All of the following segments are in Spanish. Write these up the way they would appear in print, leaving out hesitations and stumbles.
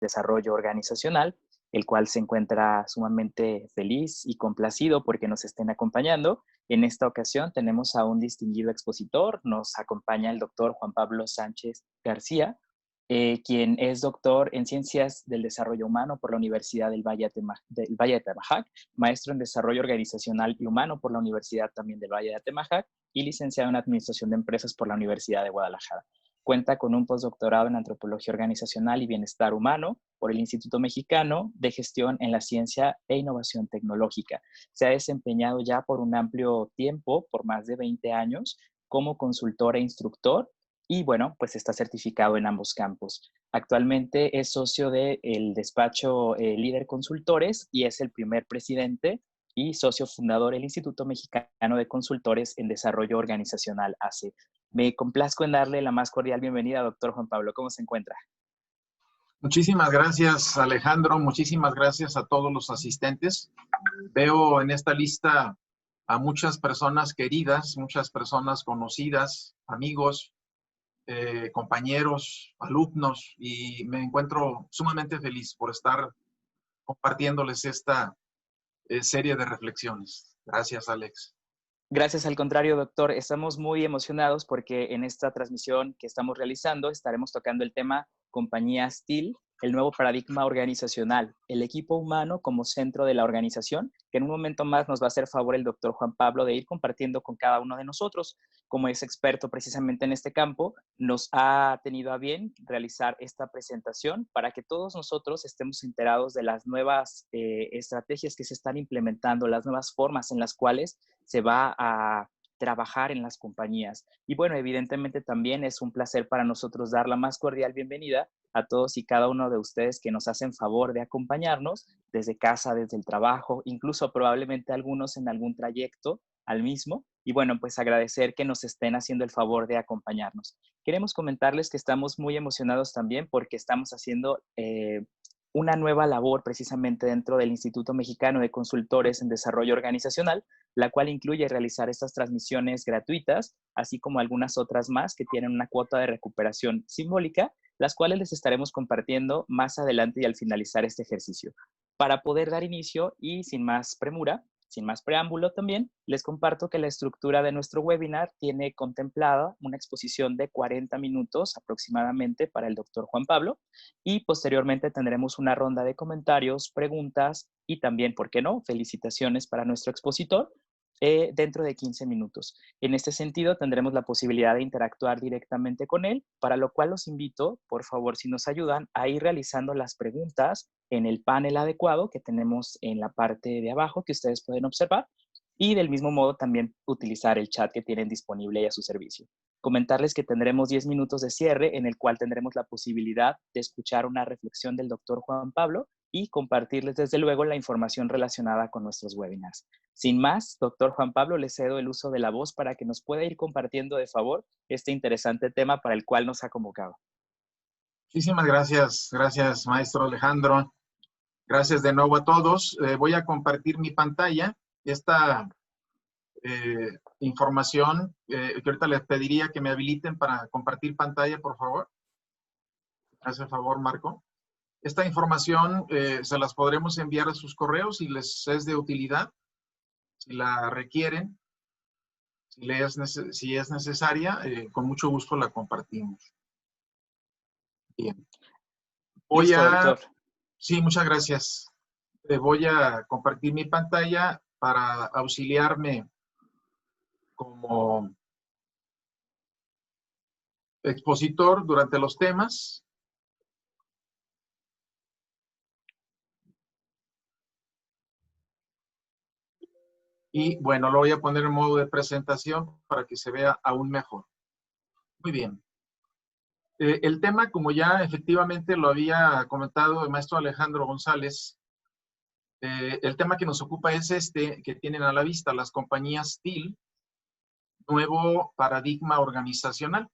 desarrollo organizacional, el cual se encuentra sumamente feliz y complacido porque nos estén acompañando. En esta ocasión tenemos a un distinguido expositor, nos acompaña el doctor Juan Pablo Sánchez García, quien es doctor en Ciencias del Desarrollo Humano por la Universidad del Valle de Temajac, maestro en Desarrollo Organizacional y Humano por la Universidad también del Valle de Temajac y licenciado en Administración de Empresas por la Universidad de Guadalajara. Cuenta con un postdoctorado en Antropología Organizacional y Bienestar Humano por el Instituto Mexicano de Gestión en la Ciencia e Innovación Tecnológica. Se ha desempeñado ya por un amplio tiempo, por más de 20 años, como consultor e instructor y bueno, pues está certificado en ambos campos. Actualmente es socio del despacho Líder Consultores y es el primer presidente y socio fundador del Instituto Mexicano de Consultores en Desarrollo Organizacional, ACE. Me complazco en darle la más cordial bienvenida, doctor Juan Pablo. ¿Cómo se encuentra? Muchísimas gracias, Alejandro. Muchísimas gracias a todos los asistentes. Veo en esta lista a muchas personas queridas, muchas personas conocidas, amigos, compañeros, alumnos, y me encuentro sumamente feliz por estar compartiéndoles esta serie de reflexiones. Gracias, Alex. Gracias, al contrario, doctor. Estamos muy emocionados porque en esta transmisión que estamos realizando estaremos tocando el tema Compañía STIL, el nuevo paradigma organizacional, el equipo humano como centro de la organización, que en un momento más nos va a hacer favor el doctor Juan Pablo de ir compartiendo con cada uno de nosotros. Como es experto precisamente en este campo, nos ha tenido a bien realizar esta presentación para que todos nosotros estemos enterados de las nuevas estrategias que se están implementando, las nuevas formas en las cuales se va a trabajar en las compañías. Y bueno, evidentemente también es un placer para nosotros dar la más cordial bienvenida a todos y cada uno de ustedes que nos hacen favor de acompañarnos desde casa, desde el trabajo, incluso probablemente algunos en algún trayecto al mismo. Y bueno, pues agradecer que nos estén haciendo el favor de acompañarnos. Queremos comentarles que estamos muy emocionados también porque estamos haciendo una nueva labor precisamente dentro del Instituto Mexicano de Consultores en Desarrollo Organizacional, la cual incluye realizar estas transmisiones gratuitas, así como algunas otras más que tienen una cuota de recuperación simbólica, las cuales les estaremos compartiendo más adelante y al finalizar este ejercicio. Para poder dar inicio y sin más premura, sin más preámbulo también, les comparto que la estructura de nuestro webinar tiene contemplada una exposición de 40 minutos aproximadamente para el doctor Juan Pablo y posteriormente tendremos una ronda de comentarios, preguntas y también, ¿por qué no?, felicitaciones para nuestro expositor dentro de 15 minutos. En este sentido, tendremos la posibilidad de interactuar directamente con él, para lo cual los invito, por favor, si nos ayudan, a ir realizando las preguntas en el panel adecuado que tenemos en la parte de abajo que ustedes pueden observar y del mismo modo también utilizar el chat que tienen disponible a su servicio. Comentarles que tendremos 10 minutos de cierre en el cual tendremos la posibilidad de escuchar una reflexión del doctor Juan Pablo y compartirles desde luego la información relacionada con nuestros webinars. Sin más, doctor Juan Pablo, le cedo el uso de la voz para que nos pueda ir compartiendo de favor este interesante tema para el cual nos ha convocado. Muchísimas gracias. Gracias, maestro Alejandro. Gracias de nuevo a todos. Voy a compartir mi pantalla. Esta información que ahorita les pediría que me habiliten para compartir pantalla, por favor. Hace el favor, Marco. Esta información se las podremos enviar a sus correos si les es de utilidad, si la requieren, si es necesaria, con mucho gusto la compartimos. Bien. Listo, doctor. Sí, muchas gracias. Voy a compartir mi pantalla para auxiliarme como expositor durante los temas. Y bueno, lo voy a poner en modo de presentación para que se vea aún mejor. Muy bien. El tema, como ya efectivamente lo había comentado el maestro Alejandro González, el tema que nos ocupa es este que tienen a la vista, las compañías TIL, nuevo paradigma organizacional,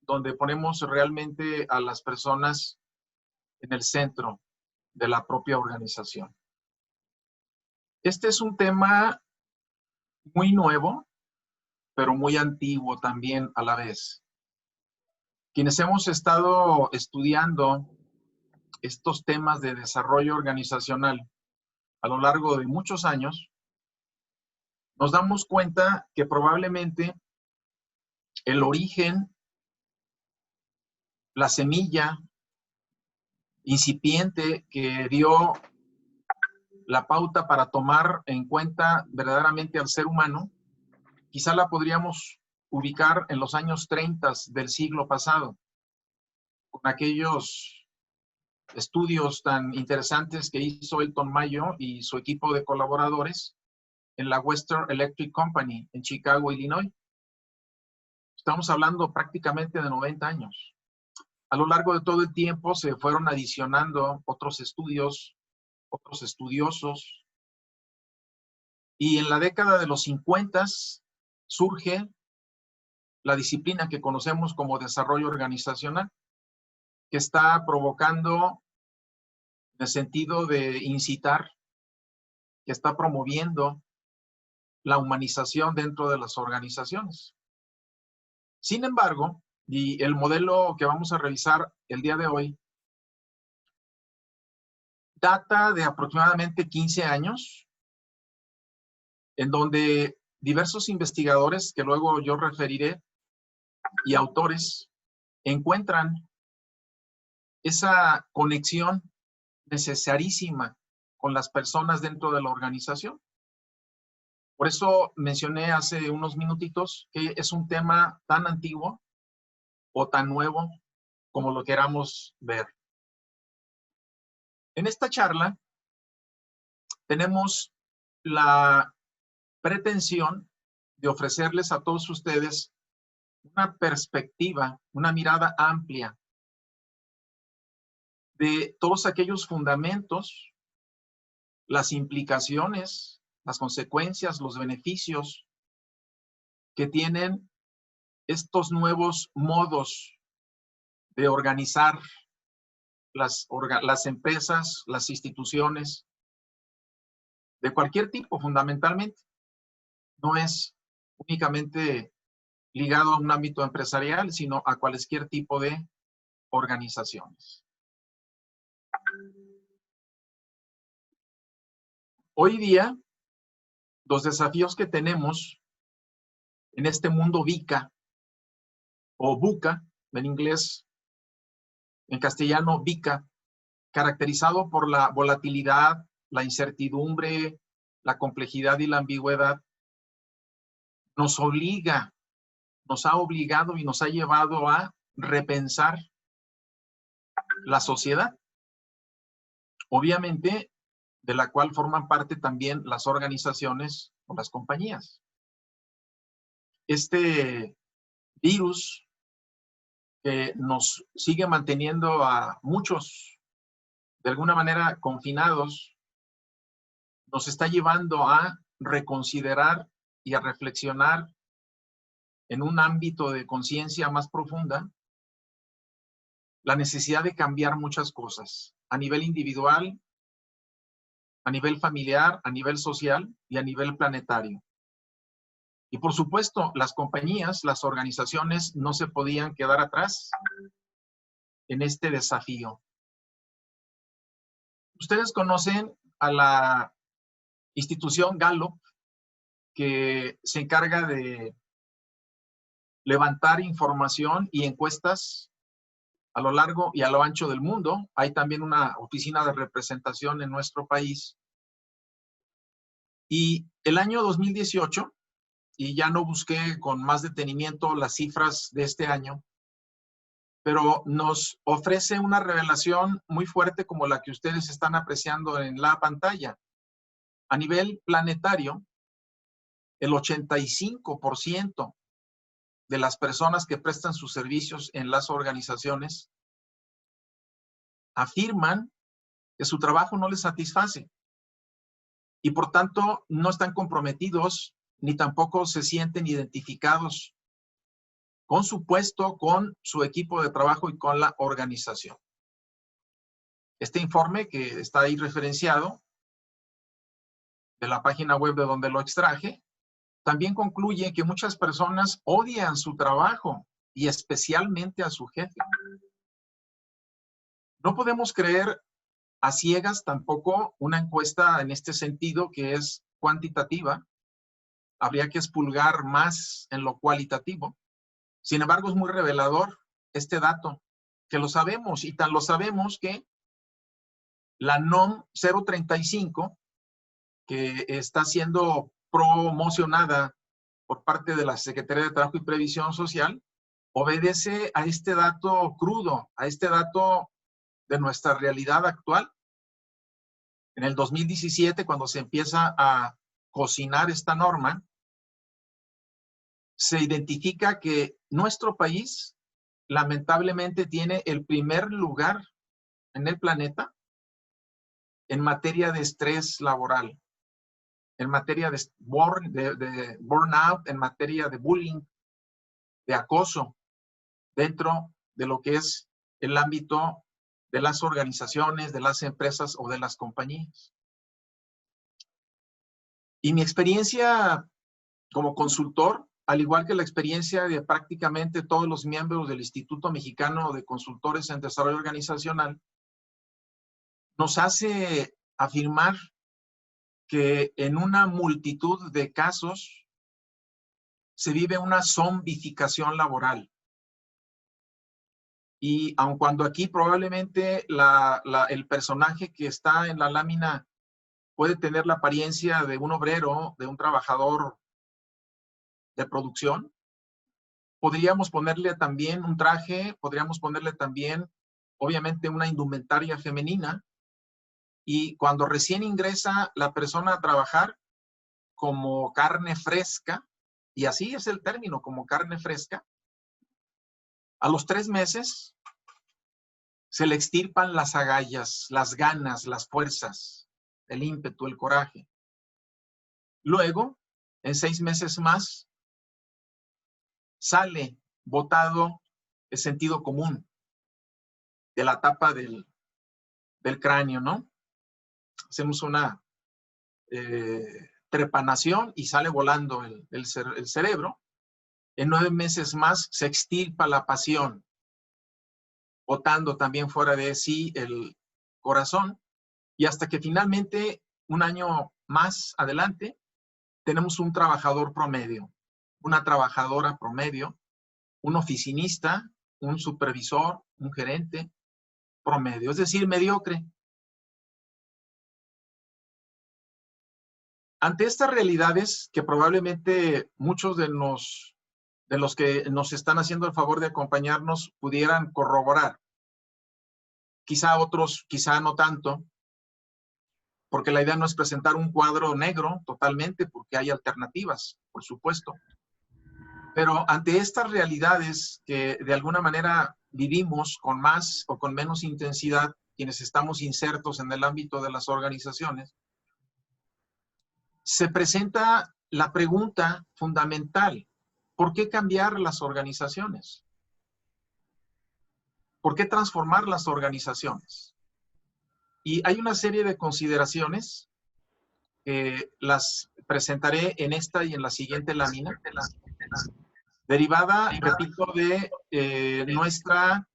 donde ponemos realmente a las personas en el centro de la propia organización. Este es un tema muy nuevo, pero muy antiguo también a la vez. Quienes hemos estado estudiando estos temas de desarrollo organizacional a lo largo de muchos años, nos damos cuenta que probablemente el origen, la semilla incipiente que dio la pauta para tomar en cuenta verdaderamente al ser humano, quizá la podríamos ubicar en los años 30 del siglo pasado, con aquellos estudios tan interesantes que hizo Elton Mayo y su equipo de colaboradores en la Western Electric Company en Chicago, Illinois. Estamos hablando prácticamente de 90 años. A lo largo de todo el tiempo se fueron adicionando otros estudios, otros estudiosos, y en la década de los 50 surge la disciplina que conocemos como desarrollo organizacional, que está provocando en el sentido de incitar, que está promoviendo la humanización dentro de las organizaciones. Sin embargo, y el modelo que vamos a revisar el día de hoy data de aproximadamente 15 años, en donde diversos investigadores, que luego yo referiré, y autores, encuentran esa conexión necesarísima con las personas dentro de la organización. Por eso mencioné hace unos minutitos que es un tema tan antiguo o tan nuevo como lo queramos ver. En esta charla tenemos la pretensión de ofrecerles a todos ustedes una perspectiva, una mirada amplia de todos aquellos fundamentos, las implicaciones, las consecuencias, los beneficios que tienen estos nuevos modos de organizar las empresas, las instituciones, de cualquier tipo fundamentalmente. No es únicamente ligado a un ámbito empresarial, sino a cualquier tipo de organizaciones. Hoy día, los desafíos que tenemos en este mundo VICA o VUCA, en inglés, en castellano VICA, caracterizado por la volatilidad, la incertidumbre, la complejidad y la ambigüedad, nos obliga, nos ha obligado y nos ha llevado a repensar la sociedad, obviamente de la cual forman parte también las organizaciones o las compañías. Este virus que nos sigue manteniendo a muchos de alguna manera confinados, nos está llevando a reconsiderar y a reflexionar en un ámbito de conciencia más profunda la necesidad de cambiar muchas cosas a nivel individual, a nivel familiar, a nivel social y a nivel planetario. Y por supuesto, las compañías, las organizaciones no se podían quedar atrás en este desafío. Ustedes conocen a la institución Gallup, que se encarga de levantar información y encuestas a lo largo y a lo ancho del mundo. Hay también una oficina de representación en nuestro país. Y el año 2018, y ya no busqué con más detenimiento las cifras de este año, pero nos ofrece una revelación muy fuerte como la que ustedes están apreciando en la pantalla. A nivel planetario, el 85% de las personas que prestan sus servicios en las organizaciones afirman que su trabajo no les satisface y por tanto no están comprometidos ni tampoco se sienten identificados con su puesto, con su equipo de trabajo y con la organización. Este informe que está ahí referenciado de la página web de donde lo extraje, también concluye que muchas personas odian su trabajo y especialmente a su jefe. No podemos creer a ciegas tampoco una encuesta en este sentido que es cuantitativa. Habría que expulgar más en lo cualitativo. Sin embargo, es muy revelador este dato, que lo sabemos, y tan lo sabemos que la NOM 035, que está siendo promocionada por parte de la Secretaría de Trabajo y Previsión Social, obedece a este dato crudo, a este dato de nuestra realidad actual. En el 2017, cuando se empieza a cocinar esta norma, se identifica que nuestro país lamentablemente tiene el primer lugar en el planeta en materia de estrés laboral, en materia de burnout, en materia de bullying, de acoso, dentro de lo que es el ámbito de las organizaciones, de las empresas o de las compañías. Y mi experiencia como consultor, al igual que la experiencia de prácticamente todos los miembros del Instituto Mexicano de Consultores en Desarrollo Organizacional, nos hace afirmar que en una multitud de casos se vive una zombificación laboral. Y aun cuando aquí probablemente el personaje que está en la lámina puede tener la apariencia de un obrero, de un trabajador de producción, podríamos ponerle también un traje, podríamos ponerle también, obviamente, una indumentaria femenina. Y cuando recién ingresa la persona a trabajar como carne fresca, y así es el término, como carne fresca, a los 3 meses se le extirpan las agallas, las ganas, las fuerzas, el ímpetu, el coraje. Luego, en 6 meses más, sale botado el sentido común de la tapa del cráneo, ¿no? Hacemos una trepanación y sale volando el cerebro. En 9 meses más se extirpa la pasión, botando también fuera de sí el corazón, y hasta que finalmente, un año más adelante, tenemos un trabajador promedio, una trabajadora promedio, un oficinista, un supervisor, un gerente promedio, es decir, mediocre. Ante estas realidades que probablemente muchos de los que nos están haciendo el favor de acompañarnos pudieran corroborar, quizá otros, quizá no tanto, porque la idea no es presentar un cuadro negro totalmente, porque hay alternativas, por supuesto. Pero ante estas realidades que de alguna manera vivimos con más o con menos intensidad, quienes estamos insertos en el ámbito de las organizaciones, se presenta la pregunta fundamental: ¿por qué cambiar las organizaciones? ¿Por qué transformar las organizaciones? Y hay una serie de consideraciones que las presentaré en esta y en la siguiente lámina, derivada, repito, de nuestra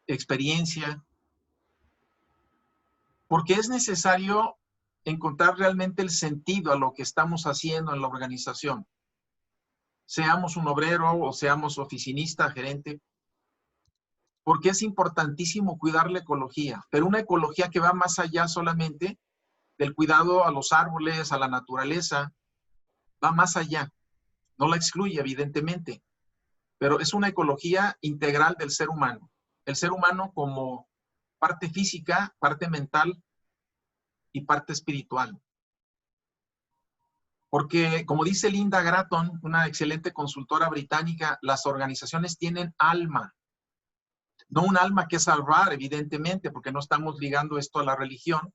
experiencia, porque es necesario encontrar realmente el sentido a lo que estamos haciendo en la organización. Seamos un obrero o seamos oficinista, gerente, porque es importantísimo cuidar la ecología, pero una ecología que va más allá solamente del cuidado a los árboles, a la naturaleza, va más allá. No la excluye, evidentemente, pero es una ecología integral del ser humano. El ser humano como parte física, parte mental y parte espiritual. Porque, como dice Linda Gratton, una excelente consultora británica, las organizaciones tienen alma. No un alma que salvar, evidentemente, porque no estamos ligando esto a la religión,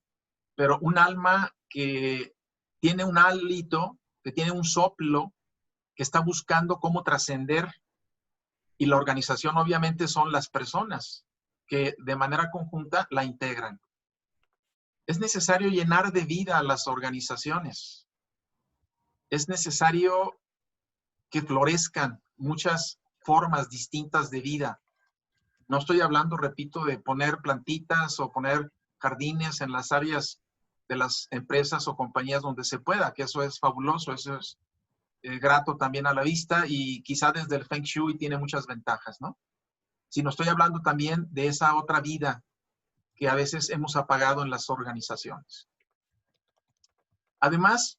pero un alma que tiene un hálito, que tiene un soplo, que está buscando cómo trascender. Y la organización, obviamente, son las personas que de manera conjunta la integran. Es necesario llenar de vida a las organizaciones. Es necesario que florezcan muchas formas distintas de vida. No estoy hablando, repito, de poner plantitas o poner jardines en las áreas de las empresas o compañías donde se pueda, que eso es fabuloso, eso es grato también a la vista y quizá desde el Feng Shui tiene muchas ventajas, ¿no? Sino estoy hablando también de esa otra vida que a veces hemos apagado en las organizaciones. Además,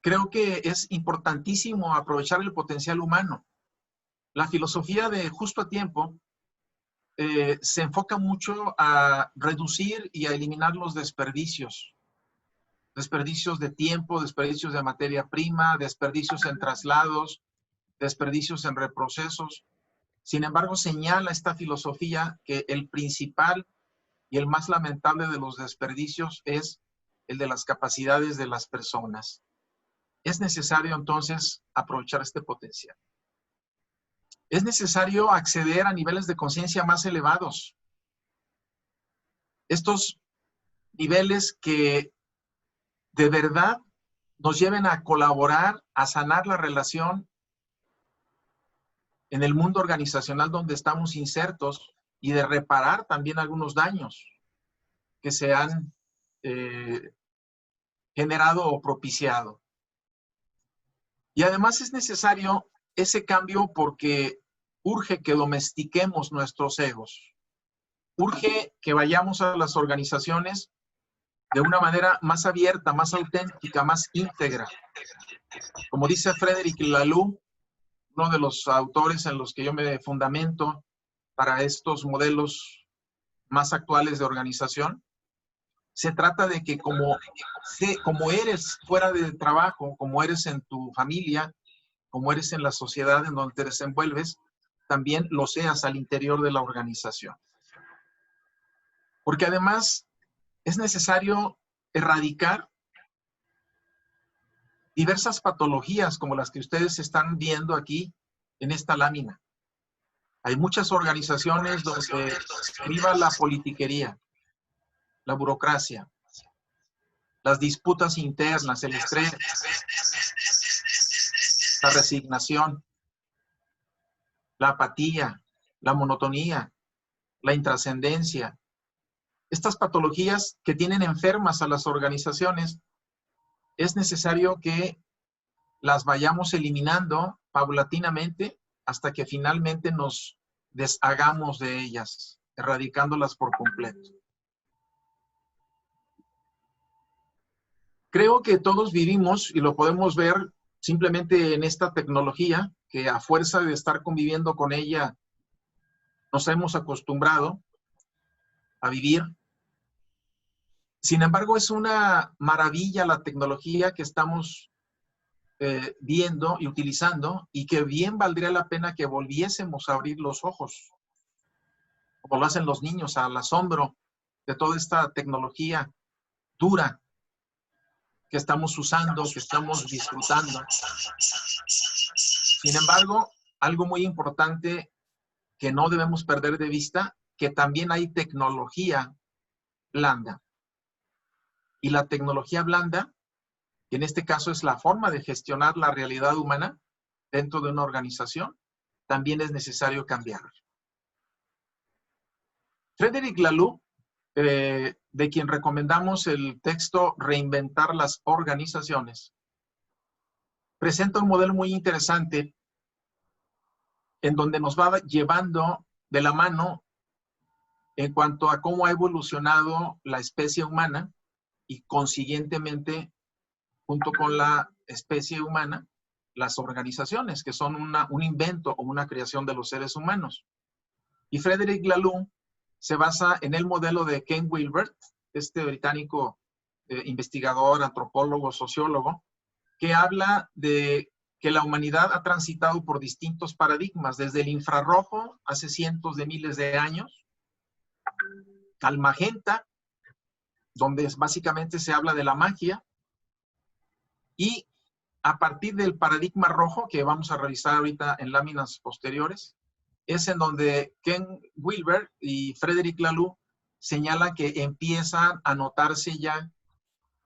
creo que es importantísimo aprovechar el potencial humano. La filosofía de Justo a Tiempo se enfoca mucho a reducir y a eliminar los desperdicios. Desperdicios de tiempo, desperdicios de materia prima, desperdicios en traslados, desperdicios en reprocesos. Sin embargo, señala esta filosofía que el principal y el más lamentable de los desperdicios es el de las capacidades de las personas. Es necesario entonces aprovechar este potencial. Es necesario acceder a niveles de conciencia más elevados. Estos niveles que de verdad nos lleven a colaborar, a sanar la relación en el mundo organizacional donde estamos insertos y de reparar también algunos daños que se han generado o propiciado. Y además es necesario ese cambio porque urge que domestiquemos nuestros egos. Urge que vayamos a las organizaciones de una manera más abierta, más auténtica, más íntegra. Como dice Frédéric Laloux, uno de los autores en los que yo me fundamento para estos modelos más actuales de organización, se trata de que como eres fuera del trabajo, como eres en tu familia, como eres en la sociedad en donde te desenvuelves, también lo seas al interior de la organización. Porque además es necesario erradicar diversas patologías como las que ustedes están viendo aquí en esta lámina. Hay muchas organizaciones donde priva la politiquería, la burocracia, las disputas internas, el estrés, la resignación, la apatía, la monotonía, la intrascendencia. Estas patologías que tienen enfermas a las organizaciones, es necesario que las vayamos eliminando paulatinamente hasta que finalmente nos deshagamos de ellas, erradicándolas por completo. Creo que todos vivimos, y lo podemos ver simplemente en esta tecnología, que a fuerza de estar conviviendo con ella, nos hemos acostumbrado a vivir. Sin embargo, es una maravilla la tecnología que estamos viendo y utilizando, y que bien valdría la pena que volviésemos a abrir los ojos, como lo hacen los niños, al asombro de toda esta tecnología dura que estamos usando, que estamos disfrutando. Sin embargo, algo muy importante que no debemos perder de vista, que también hay tecnología blanda. Y la tecnología blanda, que en este caso es la forma de gestionar la realidad humana dentro de una organización, también es necesario cambiar. Frédéric Laloux, de quien recomendamos el texto Reinventar las organizaciones, presenta un modelo muy interesante en donde nos va llevando de la mano en cuanto a cómo ha evolucionado la especie humana y consiguientemente, junto con la especie humana, las organizaciones, que son un invento o una creación de los seres humanos. Y Frédéric Laloux se basa en el modelo de Ken Wilber, este británico investigador, antropólogo, sociólogo, que habla de que la humanidad ha transitado por distintos paradigmas, desde el infrarrojo, hace cientos de miles de años, al magenta, donde básicamente se habla de la magia, y a partir del paradigma rojo, que vamos a revisar ahorita en láminas posteriores, es en donde Ken Wilber y Frédéric Laloux señalan que empiezan a notarse ya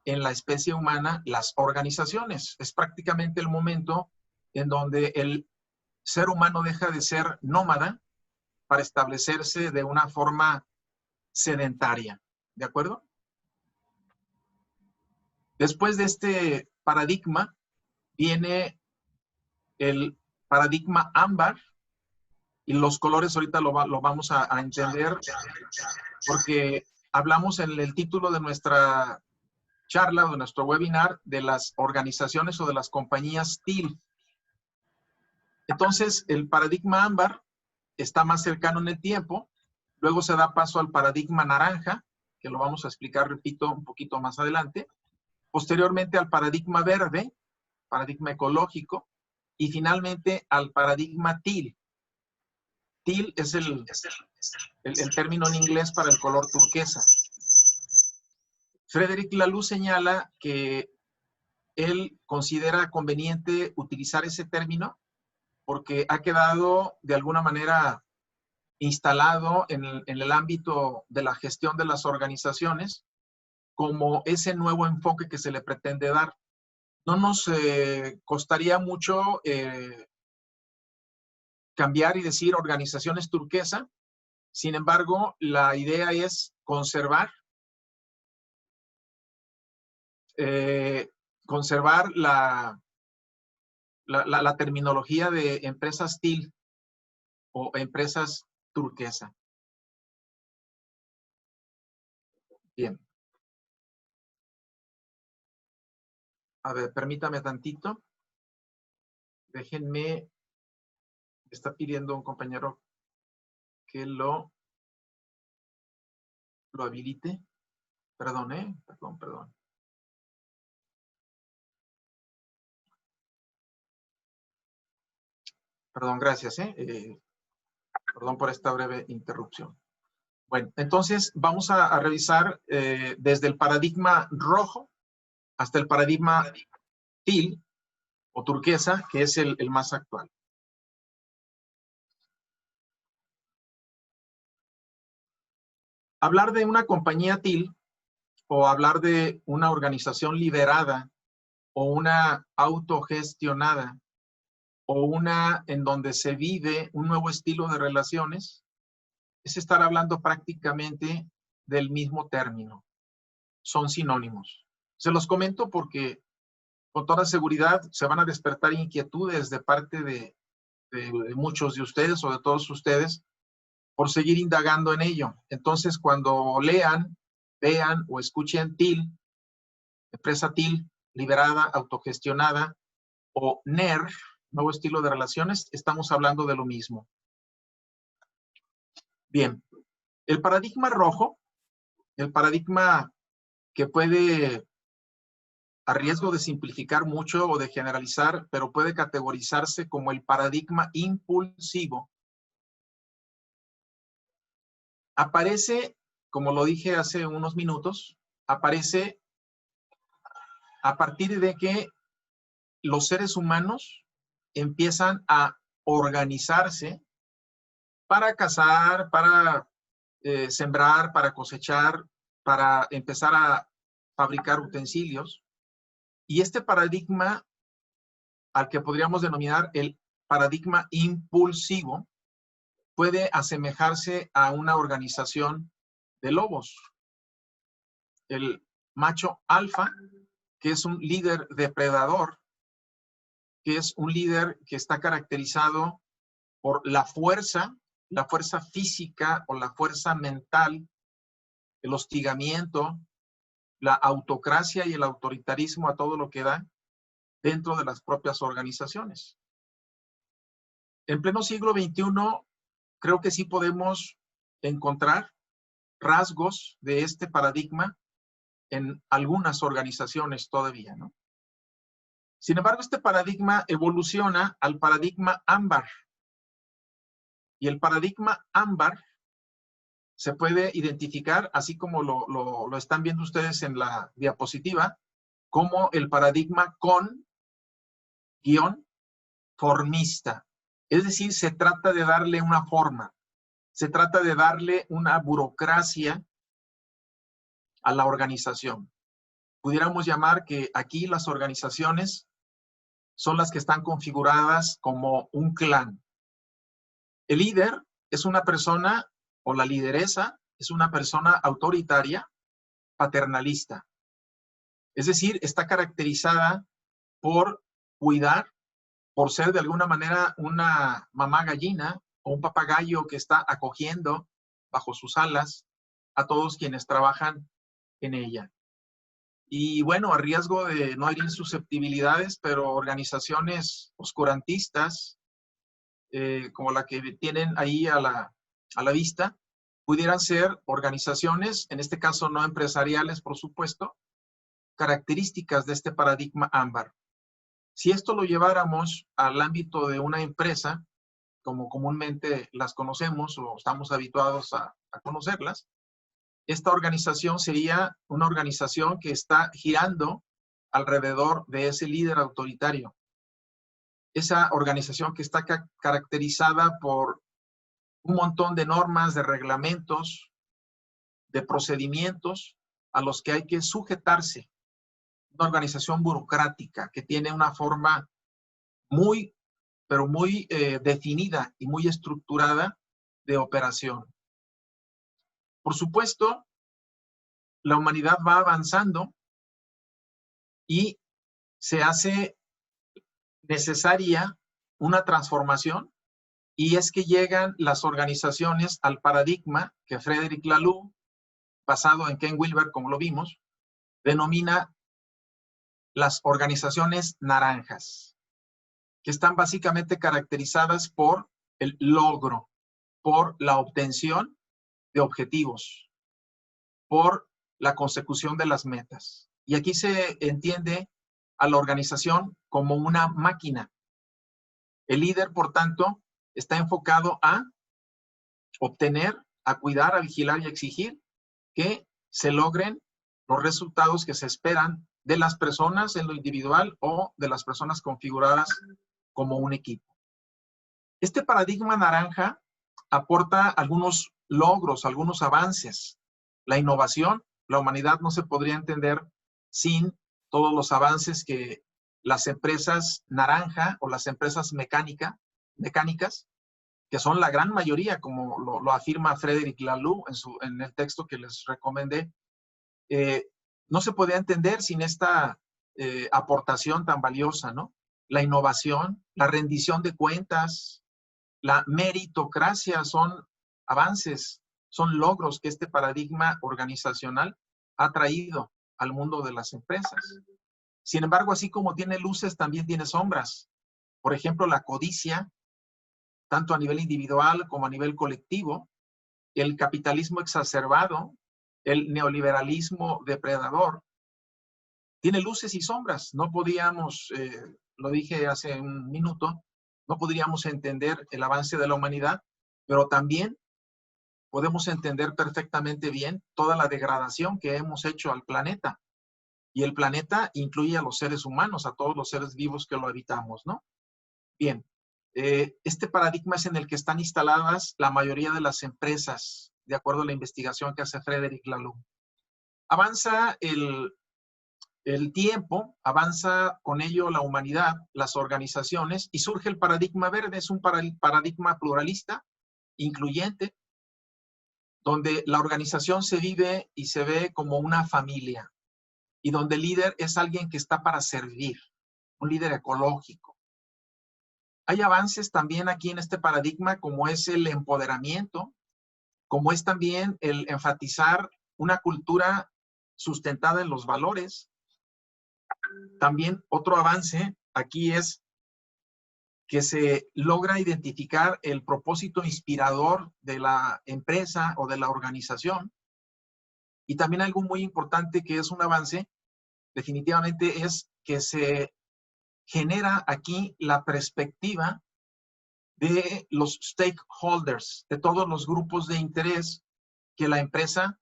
en la especie humana las organizaciones. Es prácticamente el momento en donde el ser humano deja de ser nómada para establecerse de una forma sedentaria. ¿De acuerdo? Después de este paradigma viene el paradigma ámbar, y los colores ahorita lo vamos a entender porque hablamos en el título de nuestra charla o de nuestro webinar de las organizaciones o de las compañías TIL. Entonces, el paradigma ámbar está más cercano en el tiempo, luego se da paso al paradigma naranja, que lo vamos a explicar, repito, un poquito más adelante, posteriormente al paradigma verde, paradigma ecológico, y finalmente al paradigma TIL. TIL es el término en inglés para el color turquesa. Frédéric Laloux señala que él considera conveniente utilizar ese término porque ha quedado de alguna manera instalado en el ámbito de la gestión de las organizaciones como ese nuevo enfoque que se le pretende dar. No nos costaría mucho cambiar y decir organizaciones turquesa. Sin embargo, la idea es conservar la terminología de empresas TIL o empresas turquesa. Bien. A ver, permítame tantito. Déjenme, me está pidiendo un compañero que lo habilite. Perdón, perdón. Perdón, gracias. Perdón por esta breve interrupción. Bueno, entonces vamos a revisar desde el paradigma rojo hasta el paradigma TIL o turquesa, que es el más actual. Hablar de una compañía TIL o hablar de una organización liderada o una autogestionada o una en donde se vive un nuevo estilo de relaciones, es estar hablando prácticamente del mismo término. Son sinónimos. Se los comento porque con toda seguridad se van a despertar inquietudes de parte de muchos de ustedes o de todos ustedes por seguir indagando en ello. Entonces, cuando lean, vean o escuchen TIL, empresa TIL, liberada, autogestionada, o NER, nuevo estilo de relaciones, estamos hablando de lo mismo. Bien, el paradigma rojo, el paradigma que puede, a riesgo de simplificar mucho o de generalizar, pero puede categorizarse como el paradigma impulsivo, aparece, como lo dije hace unos minutos, aparece a partir de que los seres humanos empiezan a organizarse para cazar, para sembrar, para cosechar, para empezar a fabricar utensilios. Y este paradigma, al que podríamos denominar el paradigma impulsivo, puede asemejarse a una organización de lobos. El macho alfa, que es un líder depredador, que es un líder que está caracterizado por la fuerza física o la fuerza mental, el hostigamiento, la autocracia y el autoritarismo a todo lo que da dentro de las propias organizaciones. En pleno siglo XXI, creo que sí podemos encontrar rasgos de este paradigma en algunas organizaciones todavía, ¿no? Sin embargo, este paradigma evoluciona al paradigma ámbar. Y el paradigma ámbar se puede identificar, así como lo están viendo ustedes en la diapositiva, como el paradigma con-formista. Es decir, se trata de darle una forma, se trata de darle una burocracia a la organización. Pudiéramos llamar que aquí las organizaciones son las que están configuradas como un clan. El líder es una persona, o la lideresa, es una persona autoritaria, paternalista. Es decir, está caracterizada por cuidar, por ser de alguna manera una mamá gallina o un papagayo que está acogiendo bajo sus alas a todos quienes trabajan en ella. Y bueno, a riesgo de no herir susceptibilidades, pero organizaciones oscurantistas, como la que tienen ahí a la vista, pudieran ser organizaciones, en este caso no empresariales, por supuesto, características de este paradigma ámbar. Si esto lo lleváramos al ámbito de una empresa, como comúnmente las conocemos o estamos habituados a conocerlas, esta organización sería una organización que está girando alrededor de ese líder autoritario. Esa organización que está caracterizada por un montón de normas, de reglamentos, de procedimientos a los que hay que sujetarse. Una organización burocrática que tiene una forma muy, pero muy definida y muy estructurada de operación. Por supuesto, la humanidad va avanzando y se hace necesaria una transformación, y es que llegan las organizaciones al paradigma que Frederick Laloux, basado en Ken Wilber, como lo vimos, denomina las organizaciones naranjas, que están básicamente caracterizadas por el logro, por la obtención de objetivos, por la consecución de las metas. Y aquí se entiende a la organización como una máquina. El líder, por tanto, está enfocado a obtener, a cuidar, a vigilar y a exigir que se logren los resultados que se esperan de las personas en lo individual o de las personas configuradas como un equipo. Este paradigma naranja aporta algunos logros, algunos avances. La innovación, la humanidad no se podría entender sin todos los avances que las empresas naranja o las empresas mecánicas, que son la gran mayoría, como lo afirma Frederick Laloux en el texto que les recomendé, no se podía entender sin esta aportación tan valiosa, ¿no? La innovación, la rendición de cuentas, la meritocracia son avances, son logros que este paradigma organizacional ha traído al mundo de las empresas. Sin embargo, así como tiene luces, también tiene sombras. Por ejemplo, la codicia, tanto a nivel individual como a nivel colectivo, el capitalismo exacerbado, el neoliberalismo depredador, tiene luces y sombras. No podíamos, lo dije hace un minuto, no podríamos entender el avance de la humanidad, pero también podemos entender perfectamente bien toda la degradación que hemos hecho al planeta. Y el planeta incluye a los seres humanos, a todos los seres vivos que lo habitamos, ¿no? Bien, este paradigma es en el que están instaladas la mayoría de las empresas, de acuerdo a la investigación que hace Frederick Laloux. Avanza el tiempo, avanza con ello la humanidad, las organizaciones, y surge el paradigma verde. Es un paradigma pluralista, incluyente, donde la organización se vive y se ve como una familia, y donde el líder es alguien que está para servir, un líder ecológico. Hay avances también aquí en este paradigma, como es el empoderamiento, como es también el enfatizar una cultura sustentada en los valores. También otro avance aquí es que se logra identificar el propósito inspirador de la empresa o de la organización. Y también algo muy importante que es un avance, definitivamente, es que se genera aquí la perspectiva de los stakeholders, de todos los grupos de interés que la empresa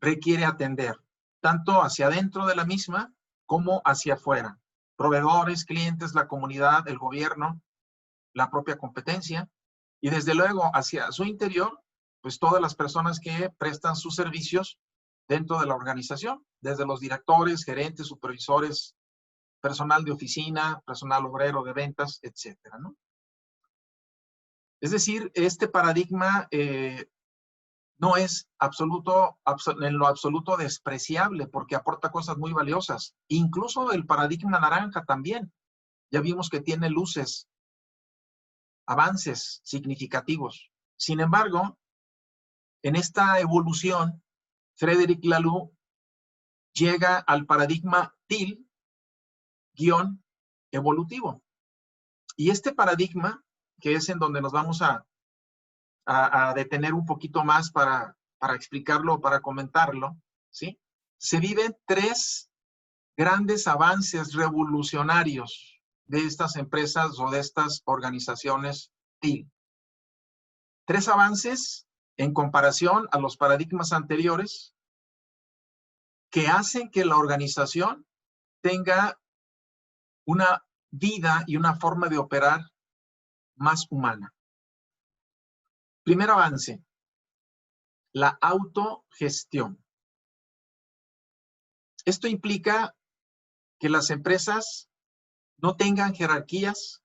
requiere atender, tanto hacia adentro de la misma como hacia afuera. Proveedores, clientes, la comunidad, el gobierno, la propia competencia, y desde luego hacia su interior, pues todas las personas que prestan sus servicios dentro de la organización, desde los directores, gerentes, supervisores, personal de oficina, personal obrero de ventas, etcétera, ¿no? Es decir, este paradigma no es en lo absoluto despreciable porque aporta cosas muy valiosas. Incluso el paradigma naranja también. Ya vimos que tiene luces, avances significativos. Sin embargo, en esta evolución, Frederick Laloux llega al paradigma TIL-evolutivo. Y este paradigma, que es en donde nos vamos a detener un poquito más para explicarlo, para comentarlo, ¿sí? Se viven 3 grandes avances revolucionarios de estas empresas o de estas organizaciones TIL. 3 avances en comparación a los paradigmas anteriores que hacen que la organización tenga una vida y una forma de operar más humana. Primer avance, la autogestión. Esto implica que las empresas no tengan jerarquías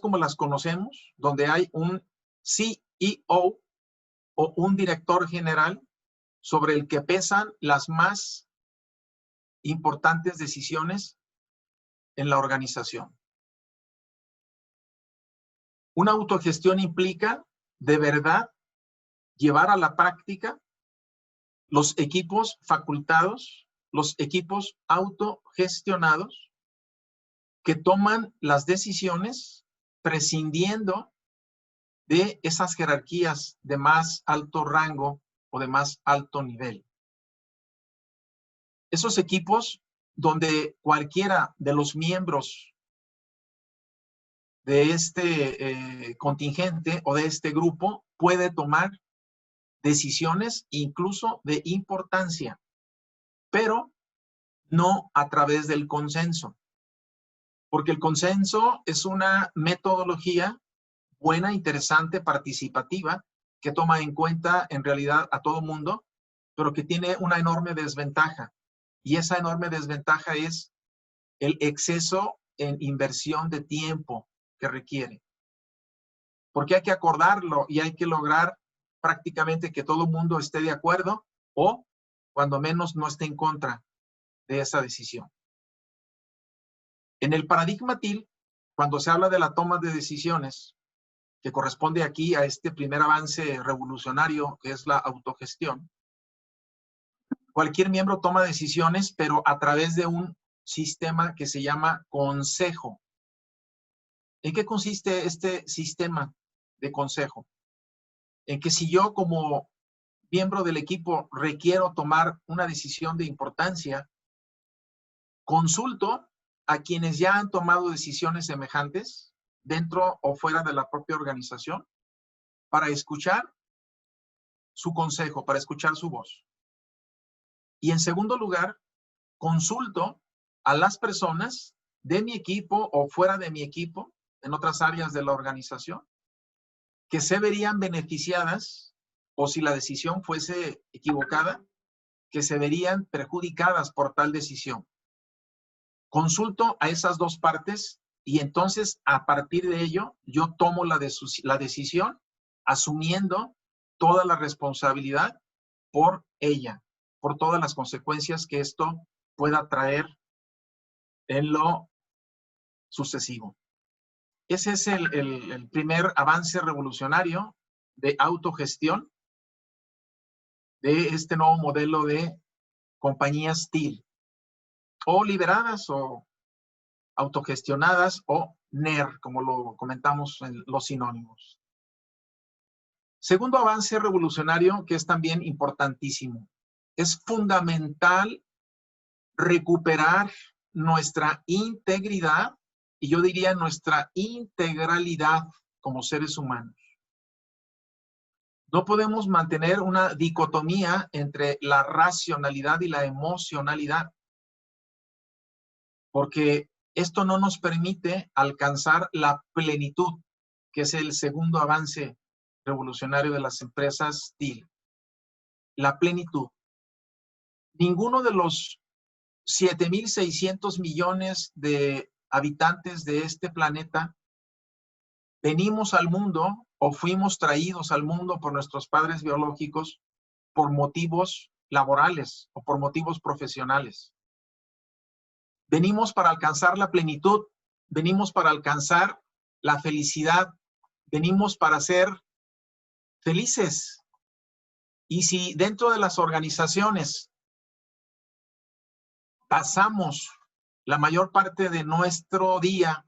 como las conocemos, donde hay un CEO o un director general sobre el que pesan las más importantes decisiones en la organización. Una autogestión implica, de verdad, llevar a la práctica los equipos facultados, los equipos autogestionados, que toman las decisiones prescindiendo de esas jerarquías de más alto rango o de más alto nivel. Esos equipos donde cualquiera de los miembros de este contingente o de este grupo puede tomar decisiones incluso de importancia, pero no a través del consenso. Porque el consenso es una metodología buena, interesante, participativa, que toma en cuenta en realidad a todo mundo, pero que tiene una enorme desventaja. Y esa enorme desventaja es el exceso en inversión de tiempo que requiere. Porque hay que acordarlo y hay que lograr prácticamente que todo el mundo esté de acuerdo o, cuando menos, no esté en contra de esa decisión. En el paradigma TIL, cuando se habla de la toma de decisiones, que corresponde aquí a este primer avance revolucionario, que es la autogestión, cualquier miembro toma decisiones, pero a través de un sistema que se llama consejo. ¿En qué consiste este sistema de consejo? En que si yo como miembro del equipo requiero tomar una decisión de importancia, consulto a quienes ya han tomado decisiones semejantes dentro o fuera de la propia organización para escuchar su consejo, para escuchar su voz. Y en segundo lugar, consulto a las personas de mi equipo o fuera de mi equipo, en otras áreas de la organización, que se verían beneficiadas, o si la decisión fuese equivocada, que se verían perjudicadas por tal decisión. Consulto a esas 2 partes y entonces a partir de ello yo tomo la decisión asumiendo toda la responsabilidad por ella, por todas las consecuencias que esto pueda traer en lo sucesivo. Ese es el primer avance revolucionario de autogestión de este nuevo modelo de compañías TIL, o liberadas o autogestionadas o NER, como lo comentamos en los sinónimos. Segundo avance revolucionario que es también importantísimo. Es fundamental recuperar nuestra integridad y yo diría nuestra integralidad como seres humanos. No podemos mantener una dicotomía entre la racionalidad y la emocionalidad, porque esto no nos permite alcanzar la plenitud, que es el segundo avance revolucionario de las empresas TIL. La plenitud. Ninguno de los 7.600 millones de habitantes de este planeta venimos al mundo o fuimos traídos al mundo por nuestros padres biológicos por motivos laborales o por motivos profesionales. Venimos para alcanzar la plenitud, venimos para alcanzar la felicidad, venimos para ser felices. Y si dentro de las organizaciones pasamos la mayor parte de nuestro día,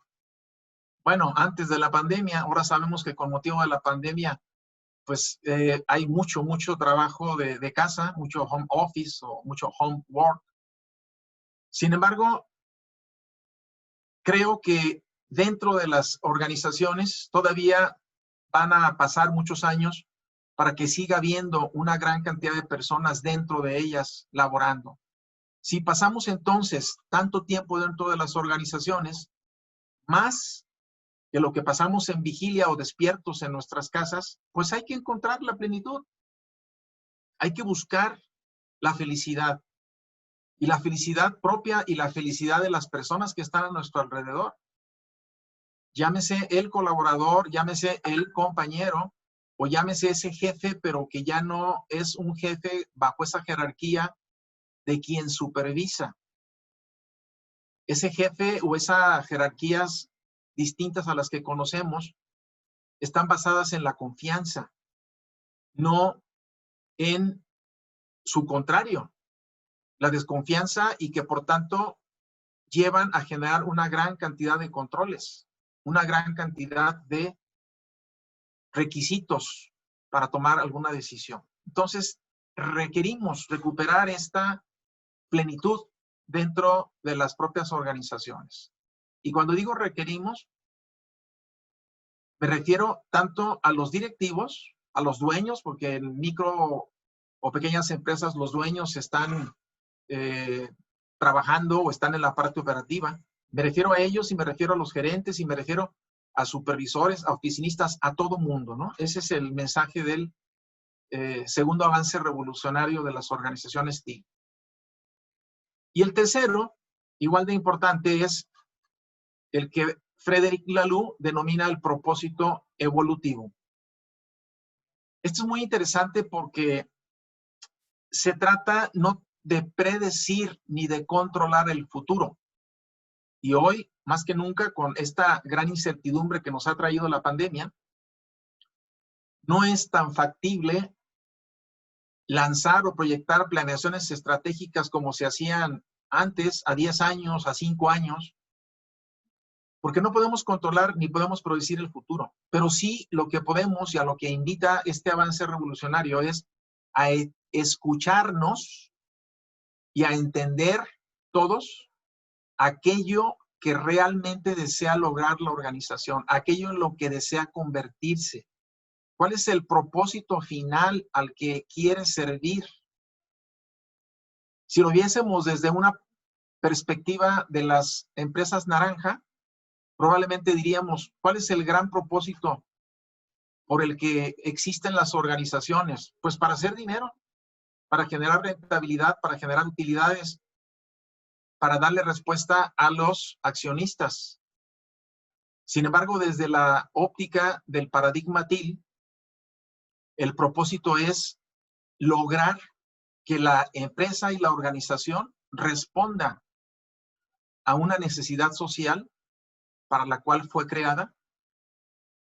bueno, antes de la pandemia, ahora sabemos que con motivo de la pandemia, pues hay mucho trabajo de casa, mucho home office o mucho home work. Sin embargo, creo que dentro de las organizaciones todavía van a pasar muchos años para que siga habiendo una gran cantidad de personas dentro de ellas laborando. Si pasamos entonces tanto tiempo dentro de las organizaciones, más que lo que pasamos en vigilia o despiertos en nuestras casas, pues hay que encontrar la plenitud. Hay que buscar la felicidad. Y la felicidad propia y la felicidad de las personas que están a nuestro alrededor. Llámese el colaborador, llámese el compañero, o llámese ese jefe, pero que ya no es un jefe bajo esa jerarquía de quien supervisa. Ese jefe o esas jerarquías distintas a las que conocemos están basadas en la confianza, no en su contrario, la desconfianza, y que por tanto llevan a generar una gran cantidad de controles, una gran cantidad de requisitos para tomar alguna decisión. Entonces, requerimos recuperar esta plenitud dentro de las propias organizaciones. Y cuando digo requerimos, me refiero tanto a los directivos, a los dueños, porque en micro o pequeñas empresas los dueños están trabajando o están en la parte operativa. Me refiero a ellos y me refiero a los gerentes y me refiero a supervisores, a oficinistas, a todo mundo, ¿no? Ese es el mensaje del segundo avance revolucionario de las organizaciones TIC. Y el tercero, igual de importante, es el que Frederic Laloux denomina el propósito evolutivo. Esto es muy interesante porque se trata no de predecir ni de controlar el futuro. Y hoy, más que nunca, con esta gran incertidumbre que nos ha traído la pandemia, no es tan factible lanzar o proyectar planeaciones estratégicas como se hacían antes, a 10 años, a 5 años, porque no podemos controlar ni podemos predecir el futuro. Pero sí lo que podemos y a lo que invita este avance revolucionario es a escucharnos y a entender todos aquello que realmente desea lograr la organización, aquello en lo que desea convertirse. ¿Cuál es el propósito final al que quiere servir? Si lo viésemos desde una perspectiva de las empresas naranja, probablemente diríamos, ¿cuál es el gran propósito por el que existen las organizaciones? Pues para hacer dinero, para generar rentabilidad, para generar utilidades, para darle respuesta a los accionistas. Sin embargo, desde la óptica del paradigma TIL, el propósito es lograr que la empresa y la organización responda a una necesidad social para la cual fue creada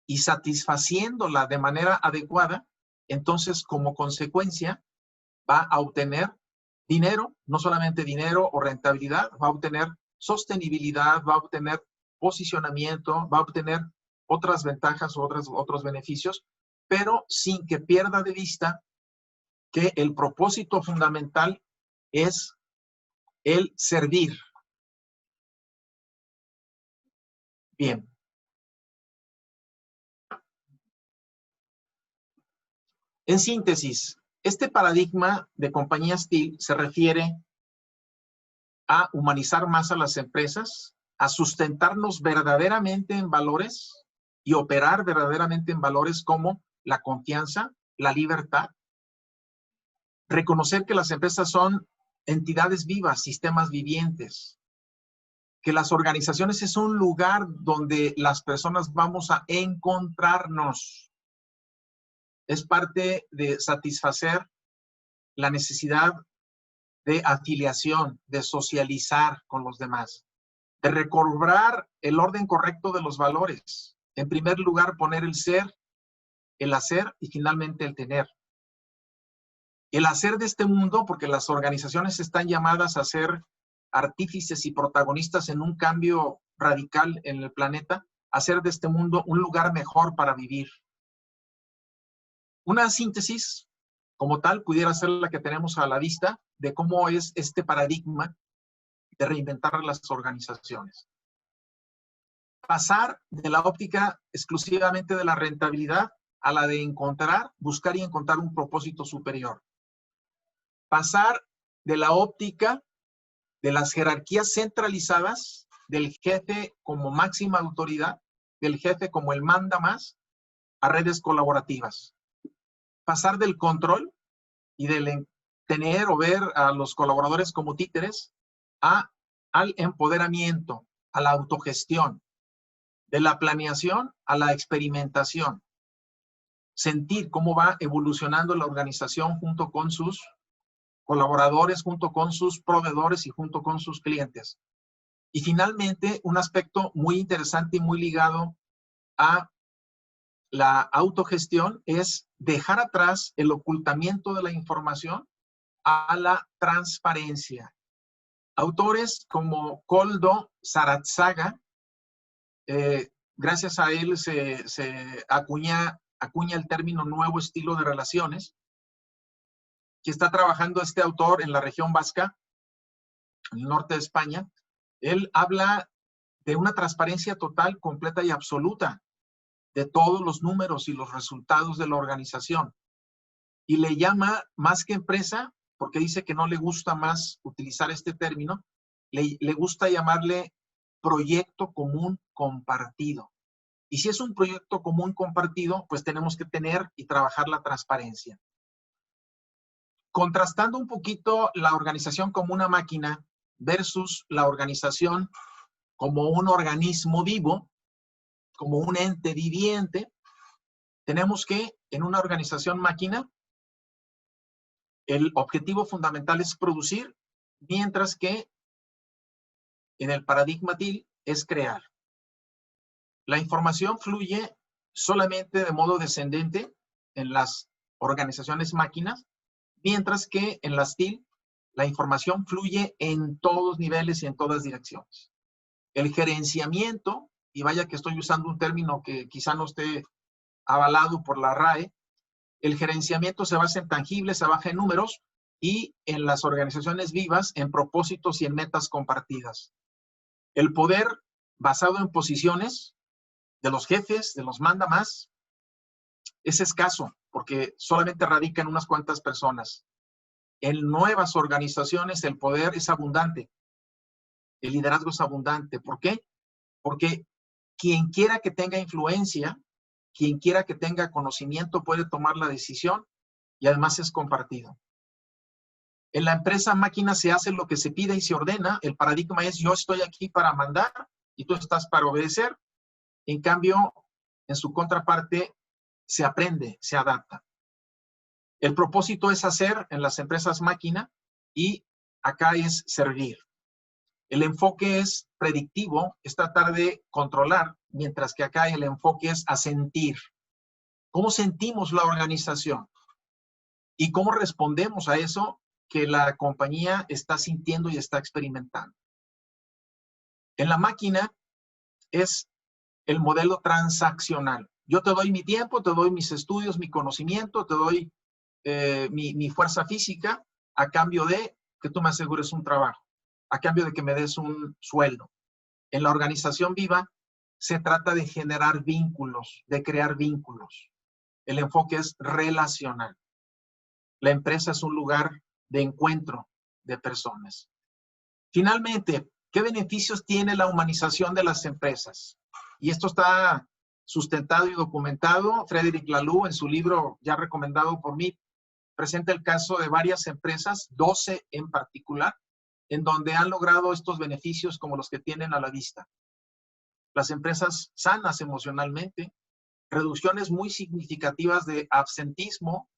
y satisfaciéndola de manera adecuada, entonces como consecuencia va a obtener dinero, no solamente dinero o rentabilidad, va a obtener sostenibilidad, va a obtener posicionamiento, va a obtener otras ventajas o otros beneficios, pero sin que pierda de vista que el propósito fundamental es el servir. Bien. En síntesis, este paradigma de compañías TIL se refiere a humanizar más a las empresas, a sustentarnos verdaderamente en valores y operar verdaderamente en valores como la confianza, la libertad, reconocer que las empresas son entidades vivas, sistemas vivientes, que las organizaciones es un lugar donde las personas vamos a encontrarnos. Es parte de satisfacer la necesidad de afiliación, de socializar con los demás, de recobrar el orden correcto de los valores. En primer lugar, poner el ser, el hacer y finalmente el tener. El hacer de este mundo, porque las organizaciones están llamadas a ser artífices y protagonistas en un cambio radical en el planeta, hacer de este mundo un lugar mejor para vivir. Una síntesis como tal pudiera ser la que tenemos a la vista de cómo es este paradigma de reinventar las organizaciones. Pasar de la óptica exclusivamente de la rentabilidad a la de encontrar, buscar y encontrar un propósito superior. Pasar de la óptica de las jerarquías centralizadas, del jefe como máxima autoridad, del jefe como el manda más, a redes colaborativas. Pasar del control y del tener o ver a los colaboradores como títeres al empoderamiento, a la autogestión, de la planeación a la experimentación. Sentir cómo va evolucionando la organización junto con sus colaboradores, junto con sus proveedores y junto con sus clientes. Y finalmente, un aspecto muy interesante y muy ligado a la autogestión es dejar atrás el ocultamiento de la información a la transparencia. Autores como Koldo Sarátzaga, gracias a él se acuña el término nuevo estilo de relaciones, que está trabajando este autor en la región vasca, en el norte de España. Él habla de una transparencia total, completa y absoluta de todos los números y los resultados de la organización. Y le llama, más que empresa, porque dice que no le gusta más utilizar este término, le gusta llamarle proyecto común compartido. Y si es un proyecto común compartido, pues tenemos que tener y trabajar la transparencia. Contrastando un poquito la organización como una máquina versus la organización como un organismo vivo, como un ente viviente, tenemos que en una organización máquina el objetivo fundamental es producir, mientras que en el paradigma TIL es crear. La información fluye solamente de modo descendente en las organizaciones máquinas, mientras que en las TIL la información fluye en todos niveles y en todas direcciones. El gerenciamiento, y vaya que estoy usando un término que quizá no esté avalado por la RAE, el gerenciamiento se basa en tangibles, se basa en números y en las organizaciones vivas, en propósitos y en metas compartidas. El poder basado en posiciones de los jefes, de los manda más, es escaso porque solamente radica en unas cuantas personas. En nuevas organizaciones el poder es abundante, el liderazgo es abundante. ¿Por qué? Porque quien quiera que tenga influencia, quien quiera que tenga conocimiento puede tomar la decisión y además es compartido. En la empresa máquina se hace lo que se pide y se ordena. El paradigma es yo estoy aquí para mandar y tú estás para obedecer. En cambio, en su contraparte se aprende, se adapta. El propósito es hacer en las empresas máquina y acá es servir. El enfoque es predictivo, es tratar de controlar, mientras que acá el enfoque es a sentir. ¿Cómo sentimos la organización? ¿Y cómo respondemos a eso que la compañía está sintiendo y está experimentando? En la máquina es el modelo transaccional. Yo te doy mi tiempo, te doy mis estudios, mi conocimiento, te doy mi fuerza física a cambio de que tú me asegures un trabajo, a cambio de que me des un sueldo. En la organización viva se trata de generar vínculos, de crear vínculos. El enfoque es relacional. La empresa es un lugar de encuentro de personas. Finalmente, ¿qué beneficios tiene la humanización de las empresas? Y esto está sustentado y documentado. Frederic Laloux, en su libro ya recomendado por mí, presenta el caso de varias empresas, 12 en particular, en donde han logrado estos beneficios como los que tienen a la vista. Las empresas sanas emocionalmente, reducciones muy significativas de absentismo,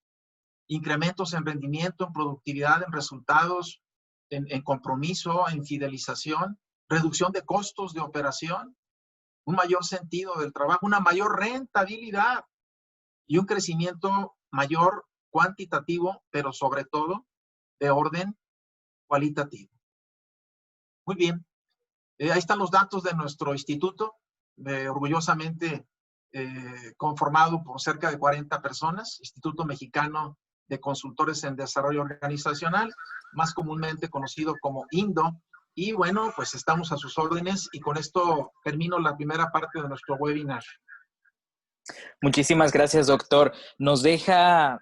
incrementos en rendimiento, en productividad, en resultados, en compromiso, en fidelización, reducción de costos de operación, un mayor sentido del trabajo, una mayor rentabilidad y un crecimiento mayor cuantitativo, pero sobre todo de orden cualitativo. Muy bien. Ahí están los datos de nuestro instituto, orgullosamente conformado por cerca de 40 personas, Instituto Mexicano de Consultores en Desarrollo Organizacional, más comúnmente conocido como INDO. Y bueno, pues estamos a sus órdenes y con esto termino la primera parte de nuestro webinar. Muchísimas gracias, doctor. Nos deja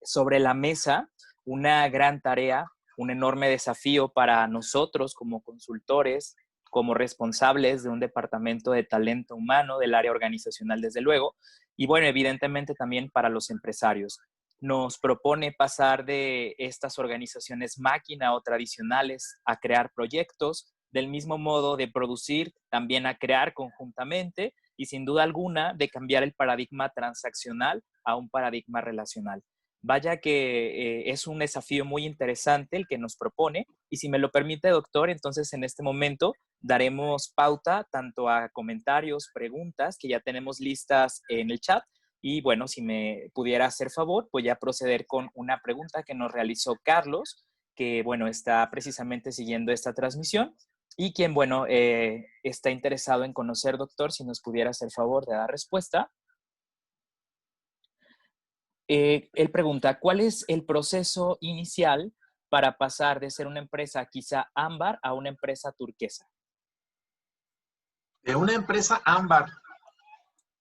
sobre la mesa una gran tarea, un enorme desafío para nosotros como consultores, como responsables de un departamento de talento humano, del área organizacional, desde luego, y bueno, evidentemente también para los empresarios. Nos propone pasar de estas organizaciones máquina o tradicionales a crear proyectos, del mismo modo de producir, también a crear conjuntamente, y sin duda alguna de cambiar el paradigma transaccional a un paradigma relacional. Vaya que es un desafío muy interesante el que nos propone, y si me lo permite, doctor, entonces en este momento daremos pauta tanto a comentarios, preguntas que ya tenemos listas en el chat, y bueno, si me pudiera hacer favor, voy a proceder con una pregunta que nos realizó Carlos, que bueno, está precisamente siguiendo esta transmisión, y quien, bueno, está interesado en conocer, doctor, si nos pudiera hacer favor de dar respuesta. Él pregunta, ¿cuál es el proceso inicial para pasar de ser una empresa quizá ámbar a una empresa turquesa? De una empresa ámbar.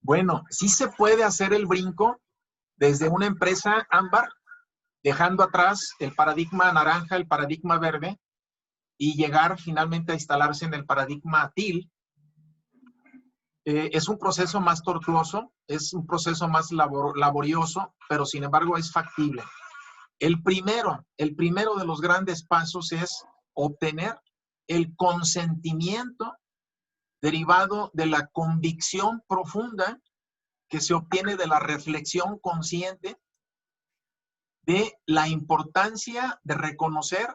Bueno, sí se puede hacer el brinco desde una empresa ámbar, dejando atrás el paradigma naranja, el paradigma verde, y llegar finalmente a instalarse en el paradigma teal. Es un proceso más tortuoso, es un proceso más laborioso, pero sin embargo es factible. El primero de los grandes pasos es obtener el consentimiento derivado de la convicción profunda que se obtiene de la reflexión consciente de la importancia de reconocer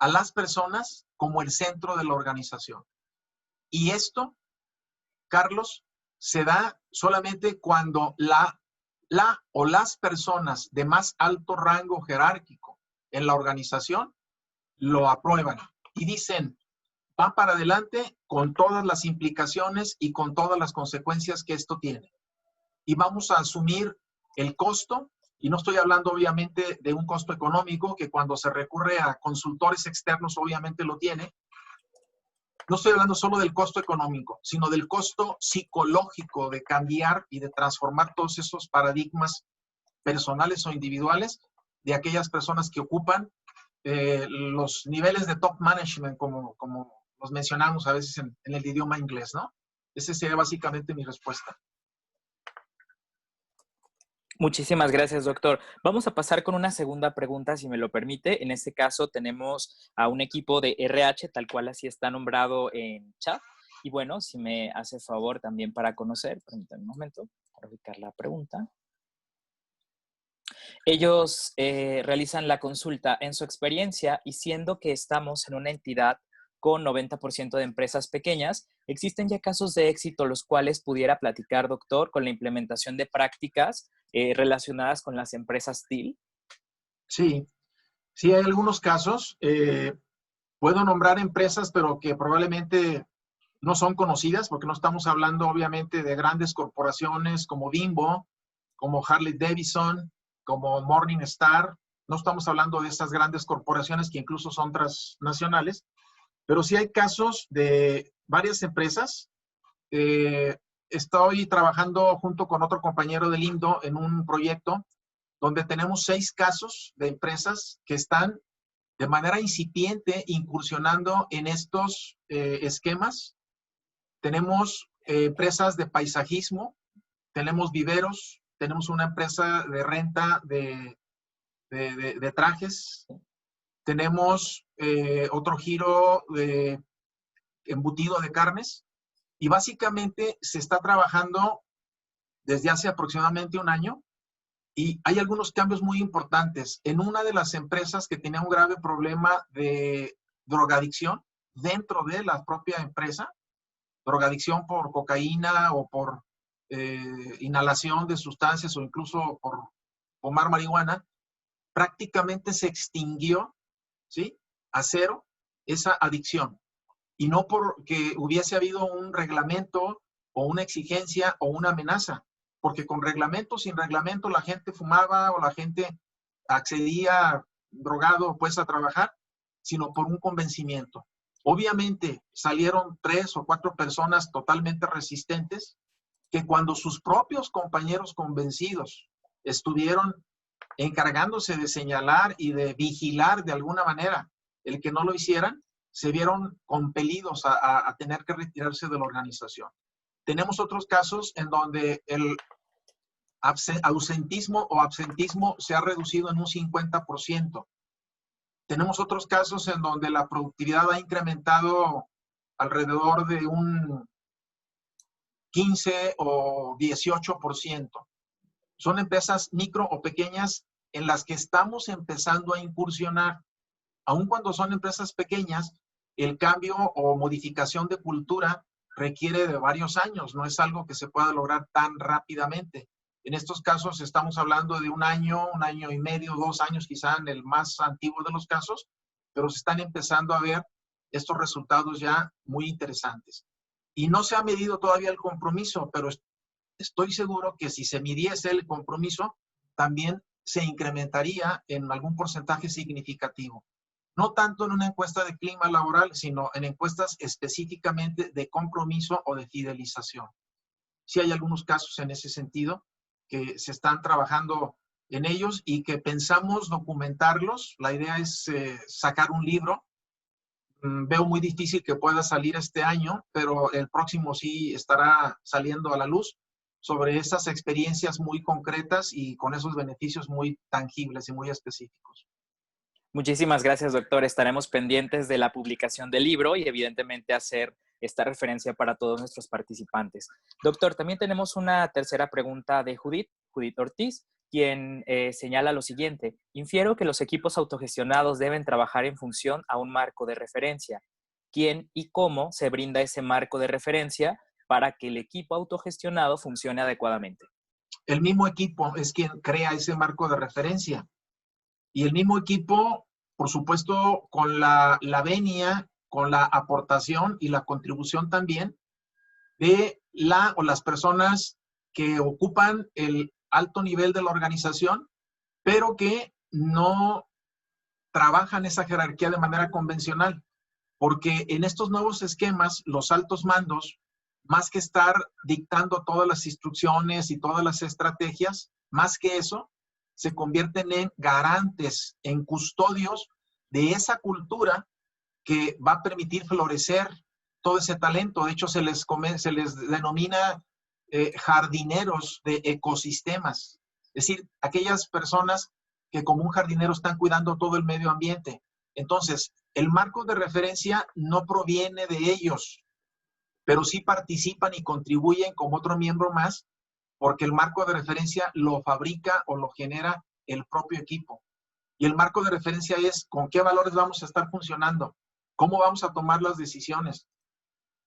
a las personas como el centro de la organización. Y esto, Carlos, se da solamente cuando la o las personas de más alto rango jerárquico en la organización lo aprueban y dicen, va para adelante con todas las implicaciones y con todas las consecuencias que esto tiene. Y vamos a asumir el costo, y no estoy hablando obviamente de un costo económico, que cuando se recurre a consultores externos obviamente lo tiene. No estoy hablando solo del costo económico, sino del costo psicológico de cambiar y de transformar todos esos paradigmas personales o individuales de aquellas personas que ocupan los niveles de top management, como los mencionamos a veces en el idioma inglés, ¿no? Esa sería básicamente mi respuesta. Muchísimas gracias, doctor. Vamos a pasar con una segunda pregunta, si me lo permite. En este caso tenemos a un equipo de RH, tal cual así está nombrado en chat. Y bueno, si me hace favor también para conocer, permítanme un momento para ubicar la pregunta. Ellos realizan la consulta en su experiencia, y siendo que estamos en una entidad con 90% de empresas pequeñas, ¿existen ya casos de éxito los cuales pudiera platicar, doctor, con la implementación de prácticas relacionadas con las empresas TIL? Sí, sí hay algunos casos. Puedo nombrar empresas, pero que probablemente no son conocidas, porque no estamos hablando obviamente de grandes corporaciones como Bimbo, como Harley Davidson, como Morningstar. No estamos hablando de estas grandes corporaciones que incluso son transnacionales, pero sí hay casos de varias empresas. Estoy trabajando junto con otro compañero del INDO en un proyecto donde tenemos 6 casos de empresas que están de manera incipiente incursionando en estos esquemas. Tenemos empresas de paisajismo, tenemos viveros, tenemos una empresa de renta de trajes, tenemos otro giro de embutido de carnes y básicamente se está trabajando desde hace aproximadamente un año y hay algunos cambios muy importantes. En una de las empresas que tenía un grave problema de drogadicción dentro de la propia empresa, drogadicción por cocaína o por inhalación de sustancias o incluso por fumar marihuana, prácticamente se extinguió, ¿sí?, a cero esa adicción. Y no porque hubiese habido un reglamento o una exigencia o una amenaza, porque con reglamento, sin reglamento, la gente fumaba o la gente accedía drogado pues a trabajar, sino por un convencimiento. Obviamente salieron 3 o 4 personas totalmente resistentes que cuando sus propios compañeros convencidos estuvieron encargándose de señalar y de vigilar de alguna manera el que no lo hicieran, se vieron compelidos a tener que retirarse de la organización. Tenemos otros casos en donde el ausentismo o absentismo se ha reducido en un 50%. Tenemos otros casos en donde la productividad ha incrementado alrededor de un 15 o 18%. Son empresas micro o pequeñas en las que estamos empezando a incursionar. Aun cuando son empresas pequeñas, el cambio o modificación de cultura requiere de varios años, no es algo que se pueda lograr tan rápidamente. En estos casos estamos hablando de un año y medio, 2 años quizá en el más antiguo de los casos, pero se están empezando a ver estos resultados ya muy interesantes. Y no se ha medido todavía el compromiso, pero estoy seguro que si se midiese el compromiso, también se incrementaría en algún porcentaje significativo. No tanto en una encuesta de clima laboral, sino en encuestas específicamente de compromiso o de fidelización. Sí hay algunos casos en ese sentido que se están trabajando en ellos y que pensamos documentarlos. La idea es sacar un libro. Veo muy difícil que pueda salir este año, pero el próximo sí estará saliendo a la luz sobre esas experiencias muy concretas y con esos beneficios muy tangibles y muy específicos. Muchísimas gracias, doctor. Estaremos pendientes de la publicación del libro y evidentemente hacer esta referencia para todos nuestros participantes. Doctor, también tenemos una tercera pregunta de Judith Ortiz, quien señala lo siguiente: infiero que los equipos autogestionados deben trabajar en función a un marco de referencia. ¿Quién y cómo se brinda ese marco de referencia para que el equipo autogestionado funcione adecuadamente? El mismo equipo es quien crea ese marco de referencia. Y el mismo equipo, por supuesto, con la venia, con la aportación y la contribución también de la o las personas que ocupan el alto nivel de la organización, pero que no trabajan esa jerarquía de manera convencional. Porque en estos nuevos esquemas, los altos mandos, más que estar dictando todas las instrucciones y todas las estrategias, más que eso, se convierten en garantes, en custodios de esa cultura que va a permitir florecer todo ese talento. De hecho, se les denomina jardineros de ecosistemas. Es decir, aquellas personas que como un jardinero están cuidando todo el medio ambiente. Entonces, el marco de referencia no proviene de ellos, pero sí participan y contribuyen como otro miembro más, porque el marco de referencia lo fabrica o lo genera el propio equipo. Y el marco de referencia es con qué valores vamos a estar funcionando, cómo vamos a tomar las decisiones.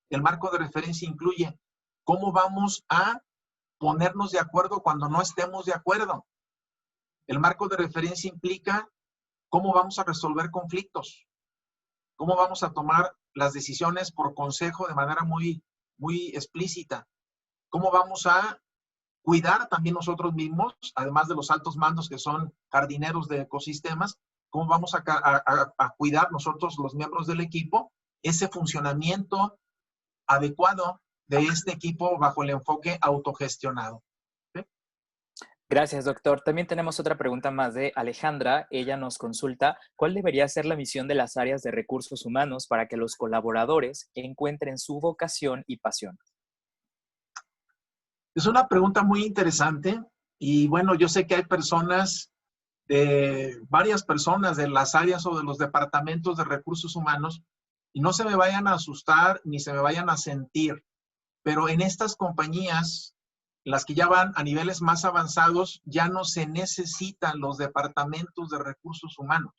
El marco de referencia incluye cómo vamos a ponernos de acuerdo cuando no estemos de acuerdo. El marco de referencia implica cómo vamos a resolver conflictos, cómo vamos a tomar las decisiones por consejo de manera muy explícita, cómo vamos a cuidar también nosotros mismos, además de los altos mandos que son jardineros de ecosistemas, cómo vamos a cuidar nosotros, los miembros del equipo, ese funcionamiento adecuado de este equipo bajo el enfoque autogestionado. ¿Sí? Gracias, doctor. También tenemos otra pregunta más de Alejandra. Ella nos consulta: ¿cuál debería ser la misión de las áreas de recursos humanos para que los colaboradores encuentren su vocación y pasión? Es una pregunta muy interesante y bueno, yo sé que hay personas de varias personas de las áreas o de los departamentos de recursos humanos, y no se me vayan a asustar ni se me vayan a sentir, pero en estas compañías, las que ya van a niveles más avanzados, ya no se necesitan los departamentos de recursos humanos,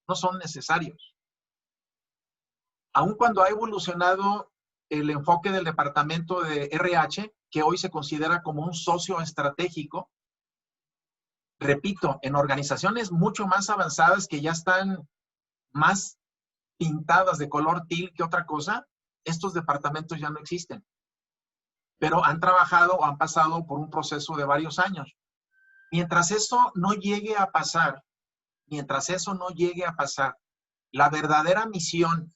no son necesarios. Aun cuando ha evolucionado el enfoque del departamento de RH, que hoy se considera como un socio estratégico, repito, en organizaciones mucho más avanzadas que ya están más pintadas de color teal que otra cosa, estos departamentos ya no existen. Pero han trabajado o han pasado por un proceso de varios años. Mientras eso no llegue a pasar, la verdadera misión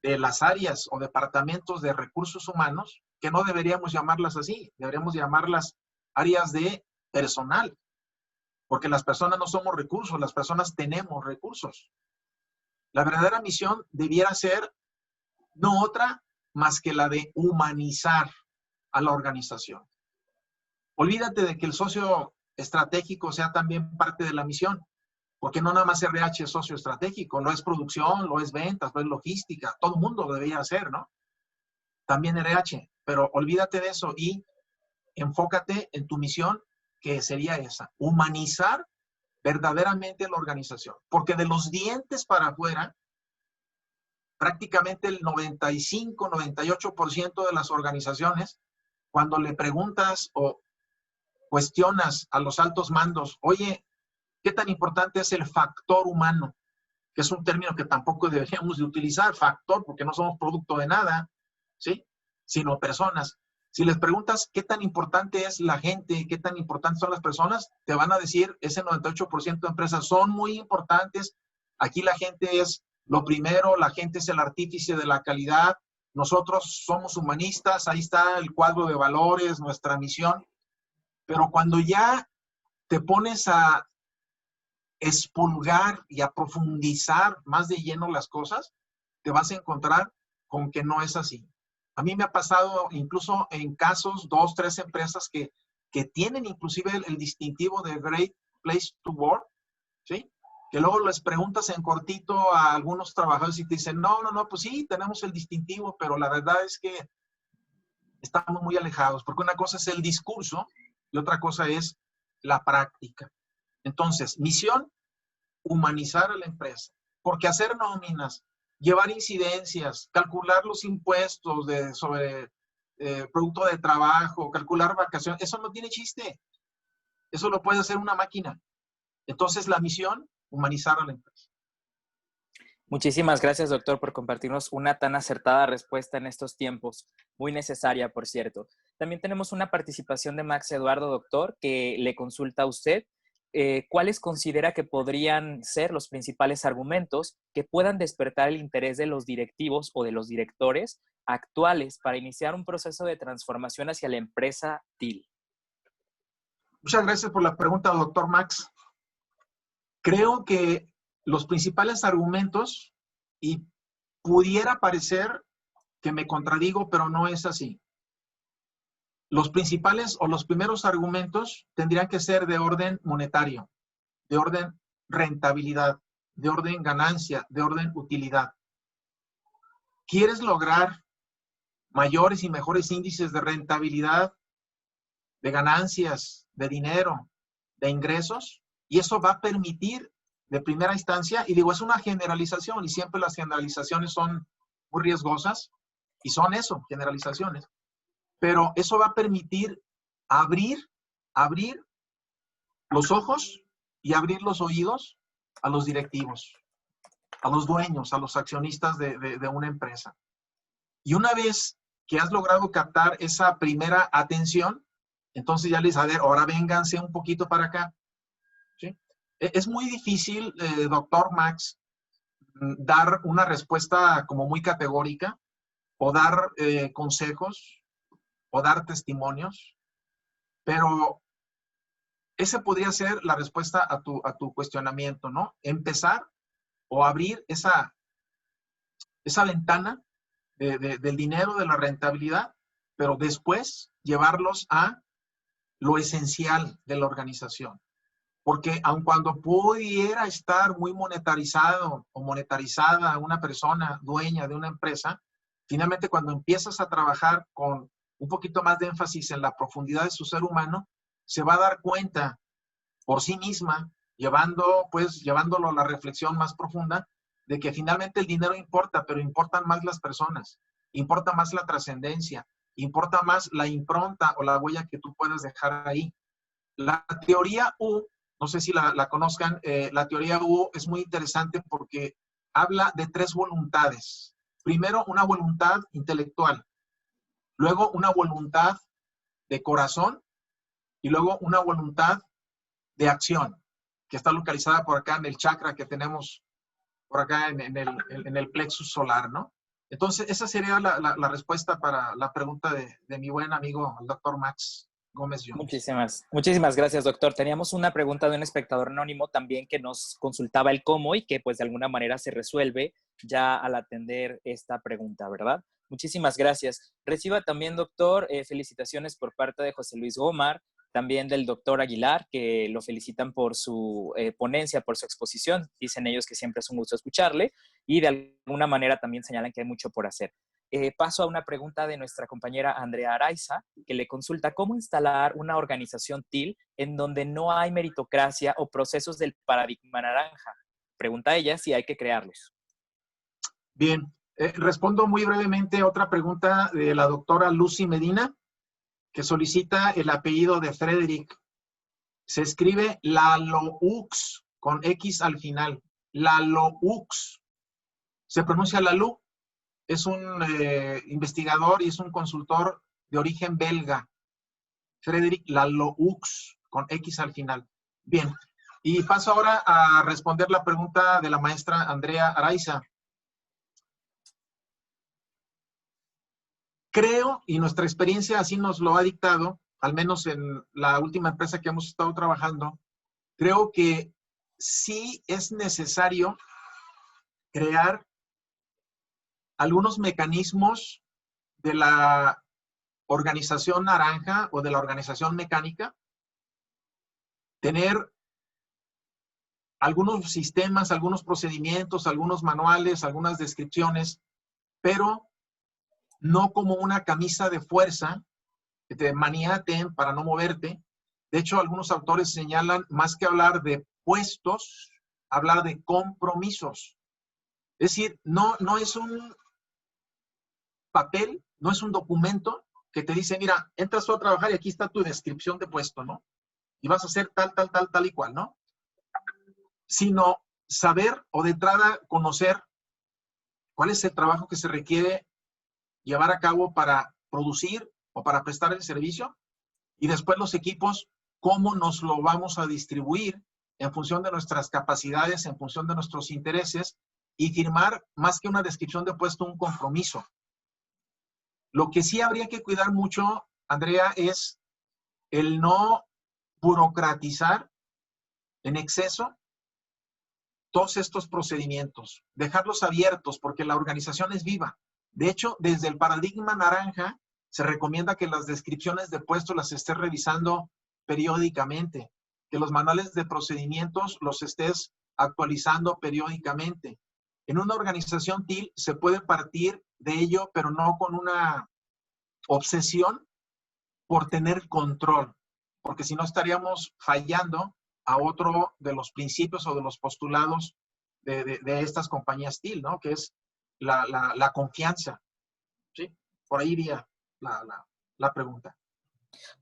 de las áreas o departamentos de recursos humanos, que no deberíamos llamarlas así, deberíamos llamarlas áreas de personal, porque las personas no somos recursos, las personas tenemos recursos. La verdadera misión debiera ser no otra más que la de humanizar a la organización. Olvídate de que el socio estratégico sea también parte de la misión, porque no nada más RH es socio estratégico, lo es producción, lo es ventas, lo es logística, todo el mundo lo debería hacer, ¿no? También RH, pero olvídate de eso y enfócate en tu misión, que sería esa, humanizar verdaderamente la organización, porque de los dientes para afuera, prácticamente el 95, 98% de las organizaciones, cuando le preguntas o cuestionas a los altos mandos, oye, ¿qué tan importante es el factor humano? Que es un término que tampoco deberíamos de utilizar, factor, porque no somos producto de nada, ¿sí? Sino personas. Si les preguntas qué tan importante es la gente, qué tan importantes son las personas, te van a decir, ese 98% de empresas son muy importantes. Aquí la gente es lo primero, la gente es el artífice de la calidad. Nosotros somos humanistas, ahí está el cuadro de valores, nuestra misión. Pero cuando ya te pones a expulgar y a profundizar más de lleno las cosas, te vas a encontrar con que no es así. A mí me ha pasado incluso en casos, 2, 3 empresas que tienen inclusive el distintivo de Great Place to Work, ¿sí? Que luego les preguntas en cortito a algunos trabajadores y te dicen, no, pues sí, tenemos el distintivo, pero la verdad es que estamos muy alejados, porque una cosa es el discurso y otra cosa es la práctica. Entonces, misión, humanizar a la empresa, porque hacer nóminas, llevar incidencias, calcular los impuestos sobre producto de trabajo, calcular vacaciones, eso no tiene chiste. Eso lo puede hacer una máquina. Entonces, la misión, humanizar a la empresa. Muchísimas gracias, doctor, por compartirnos una tan acertada respuesta en estos tiempos. Muy necesaria, por cierto. También tenemos una participación de Max Eduardo, doctor, que le consulta a usted. ¿Cuáles considera que podrían ser los principales argumentos que puedan despertar el interés de los directivos o de los directores actuales para iniciar un proceso de transformación hacia la empresa TIL? Muchas gracias por la pregunta, doctor Max. Creo que los principales argumentos, y pudiera parecer que me contradigo, pero no es así. Los principales o los primeros argumentos tendrían que ser de orden monetario, de orden rentabilidad, de orden ganancia, de orden utilidad. ¿Quieres lograr mayores y mejores índices de rentabilidad, de ganancias, de dinero, de ingresos? Y eso va a permitir de primera instancia, y digo, es una generalización y siempre las generalizaciones son muy riesgosas y son eso, generalizaciones. Pero eso va a permitir abrir los ojos y abrir los oídos a los directivos, a los dueños, a los accionistas de una empresa. Y una vez que has logrado captar esa primera atención, entonces ya les, a ver, ahora vénganse un poquito para acá. ¿Sí? Es muy difícil, doctor Max, dar una respuesta como muy categórica o dar consejos o dar testimonios, pero esa podría ser la respuesta a tu cuestionamiento, ¿no? Empezar o abrir esa ventana del dinero, de la rentabilidad, pero después llevarlos a lo esencial de la organización. porque aun cuando pudiera estar muy monetarizado o monetarizada una persona dueña de una empresa, finalmente cuando empiezas a trabajar con un poquito más de énfasis en la profundidad de su ser humano, se va a dar cuenta por sí misma, llevándolo a la reflexión más profunda, de que finalmente el dinero importa, pero importan más las personas, importa más la trascendencia, importa más la impronta o la huella que tú puedes dejar ahí. La teoría U, no sé si la conozcan, la teoría U es muy interesante porque habla de 3 voluntades. Primero, una voluntad intelectual, luego una voluntad de corazón y luego una voluntad de acción, que está localizada por acá en el chakra que tenemos por acá en el plexus solar, ¿no? Entonces, esa sería la respuesta para la pregunta de mi buen amigo, el doctor Max Gómez Jones. Muchísimas gracias, doctor. Teníamos una pregunta de un espectador anónimo también que nos consultaba el cómo y que pues de alguna manera se resuelve ya al atender esta pregunta, ¿verdad? Muchísimas gracias. Reciba también, doctor, felicitaciones por parte de José Luis Gómar, también del doctor Aguilar, que lo felicitan por su ponencia, por su exposición. Dicen ellos que siempre es un gusto escucharle y de alguna manera también señalan que hay mucho por hacer. Paso a una pregunta de nuestra compañera Andrea Araiza, que le consulta cómo instalar una organización TIL en donde no hay meritocracia o procesos del paradigma naranja. Pregunta ella si hay que crearlos. Bien, respondo muy brevemente a otra pregunta de la doctora Lucy Medina, que solicita el apellido de Frederick. Se escribe Laloux, con X al final. Laloux. Se pronuncia Lalou. Es un investigador y es un consultor de origen belga. Frederick Laloux, con X al final. Bien, y paso ahora a responder la pregunta de la maestra Andrea Araiza. Creo, y nuestra experiencia así nos lo ha dictado, al menos en la última empresa que hemos estado trabajando, creo que sí es necesario crear algunos mecanismos de la organización naranja o de la organización mecánica, tener algunos sistemas, algunos procedimientos, algunos manuales, algunas descripciones, pero no como una camisa de fuerza que te maniaten para no moverte. De hecho, algunos autores señalan, más que hablar de puestos, hablar de compromisos. Es decir, no es un papel, no es un documento que te dice, mira, entras tú a trabajar y aquí está tu descripción de puesto, ¿no? Y vas a hacer tal y cual, ¿no? Sino saber o de entrada conocer cuál es el trabajo que se requiere llevar a cabo para producir o para prestar el servicio y después los equipos, cómo nos lo vamos a distribuir en función de nuestras capacidades, en función de nuestros intereses y firmar más que una descripción de puesto, un compromiso. Lo que sí habría que cuidar mucho, Andrea, es el no burocratizar en exceso todos estos procedimientos, dejarlos abiertos porque la organización es viva. De hecho, desde el paradigma naranja se recomienda que las descripciones de puestos las estés revisando periódicamente, que los manuales de procedimientos los estés actualizando periódicamente. En una organización TIL se puede partir de ello, pero no con una obsesión por tener control, porque si no estaríamos fallando a otro de los principios o de los postulados de estas compañías TIL, ¿no? Que es la confianza. ¿Sí? Por ahí iría la pregunta.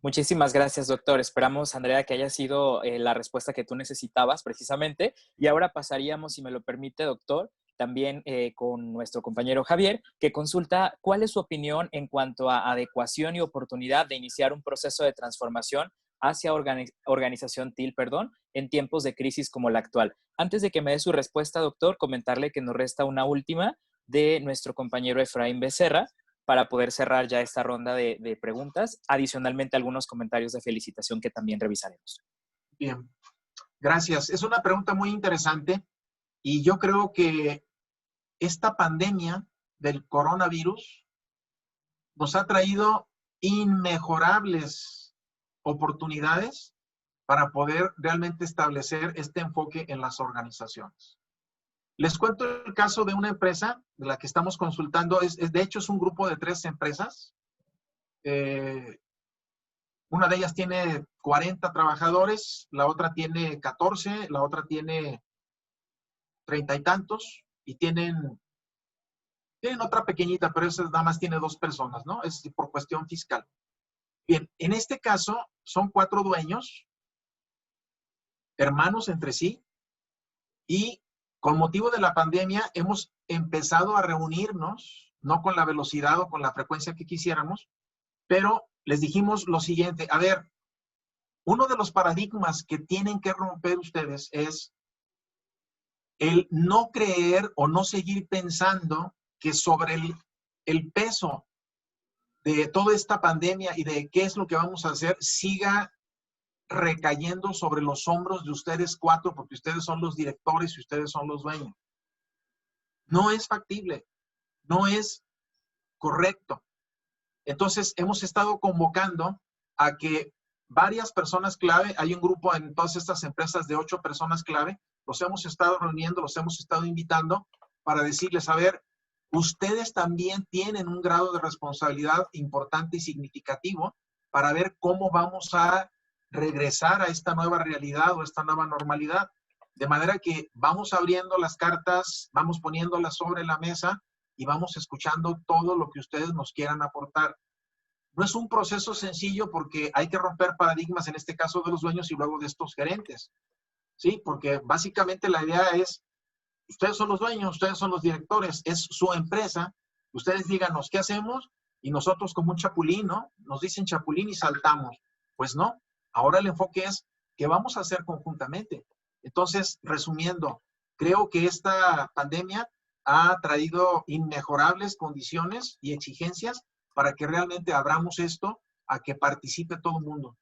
Muchísimas gracias, doctor. Esperamos, Andrea, que haya sido la respuesta que tú necesitabas precisamente. Y ahora pasaríamos, si me lo permite, doctor, también con nuestro compañero Javier, que consulta cuál es su opinión en cuanto a adecuación y oportunidad de iniciar un proceso de transformación hacia organización TIL, en tiempos de crisis como la actual. Antes de que me dé su respuesta, doctor, comentarle que nos resta una última de nuestro compañero Efraín Becerra, para poder cerrar ya esta ronda de preguntas. Adicionalmente, algunos comentarios de felicitación que también revisaremos. Bien, gracias. Es una pregunta muy interesante y yo creo que esta pandemia del coronavirus nos ha traído inmejorables oportunidades para poder realmente establecer este enfoque en las organizaciones. Les cuento el caso de una empresa de la que estamos consultando. De hecho, es un grupo de 3 empresas. Una de ellas tiene 40 trabajadores, la otra tiene 14, la otra tiene 30 y tantos, y tienen otra pequeñita, pero esa nada más tiene 2 personas, ¿no? Es por cuestión fiscal. Bien, en este caso son 4 dueños, hermanos entre sí, y con motivo de la pandemia hemos empezado a reunirnos, no con la velocidad o con la frecuencia que quisiéramos, pero les dijimos lo siguiente: a ver, uno de los paradigmas que tienen que romper ustedes es el no creer o no seguir pensando que sobre el peso de toda esta pandemia y de qué es lo que vamos a hacer siga recayendo sobre los hombros de ustedes 4, porque ustedes son los directores y ustedes son los dueños. No es factible, no es correcto. Entonces, hemos estado convocando a que varias personas clave, hay un grupo en todas estas empresas de 8 personas clave, los hemos estado reuniendo, los hemos estado invitando para decirles: a ver, ustedes también tienen un grado de responsabilidad importante y significativo para ver cómo vamos a regresar a esta nueva realidad o esta nueva normalidad. De manera que vamos abriendo las cartas, vamos poniéndolas sobre la mesa y vamos escuchando todo lo que ustedes nos quieran aportar. No es un proceso sencillo porque hay que romper paradigmas, en este caso de los dueños y luego de estos gerentes, ¿sí? Porque básicamente la idea es: ustedes son los dueños, ustedes son los directores, es su empresa, ustedes díganos qué hacemos y nosotros como un chapulín, ¿no? Nos dicen chapulín y saltamos. Pues no, ahora el enfoque es qué vamos a hacer conjuntamente. Entonces, resumiendo, creo que esta pandemia ha traído inmejorables condiciones y exigencias para que realmente abramos esto a que participe todo el mundo.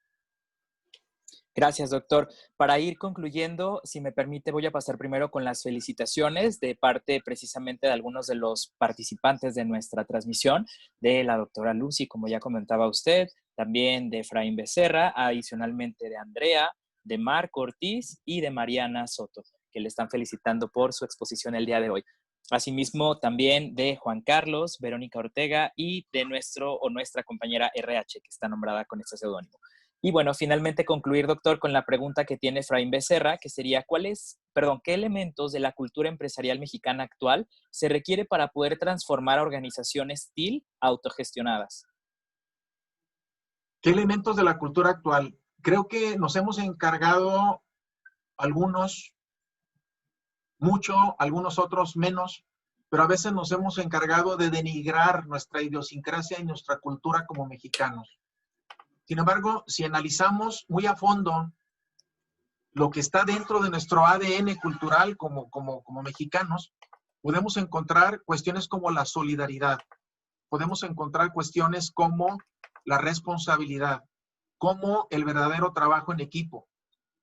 Gracias, doctor. Para ir concluyendo, si me permite, voy a pasar primero con las felicitaciones de parte precisamente de algunos de los participantes de nuestra transmisión, de la doctora Lucy, como ya comentaba usted, también de Efraín Becerra, adicionalmente de Andrea, de Marco Ortiz y de Mariana Soto, que le están felicitando por su exposición el día de hoy. Asimismo, también de Juan Carlos, Verónica Ortega y de nuestro o nuestra compañera RH, que está nombrada con este seudónimo. Y bueno, finalmente concluir, doctor, con la pregunta que tiene Efraín Becerra, que sería: ¿qué elementos de la cultura empresarial mexicana actual se requiere para poder transformar a organizaciones TIL autogestionadas? ¿Qué elementos de la cultura actual? Creo que nos hemos encargado algunos, mucho, algunos otros menos, pero a veces nos hemos encargado de denigrar nuestra idiosincrasia y nuestra cultura como mexicanos. Sin embargo, si analizamos muy a fondo lo que está dentro de nuestro ADN cultural como mexicanos, podemos encontrar cuestiones como la solidaridad, podemos encontrar cuestiones como la responsabilidad, como el verdadero trabajo en equipo.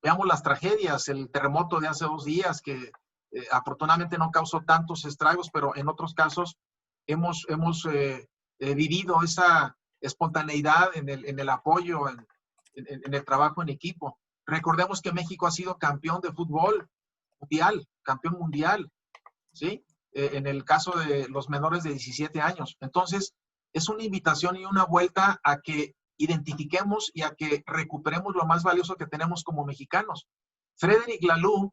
Veamos las tragedias, el terremoto de hace 2 días que afortunadamente no causó tantos estragos, pero en otros casos hemos vivido esa espontaneidad en el apoyo, en el trabajo en equipo. Recordemos que México ha sido campeón de fútbol mundial, campeón mundial, ¿sí? En el caso de los menores de 17 años. Entonces, es una invitación y una vuelta a que identifiquemos y a que recuperemos lo más valioso que tenemos como mexicanos. Frédéric Laloux,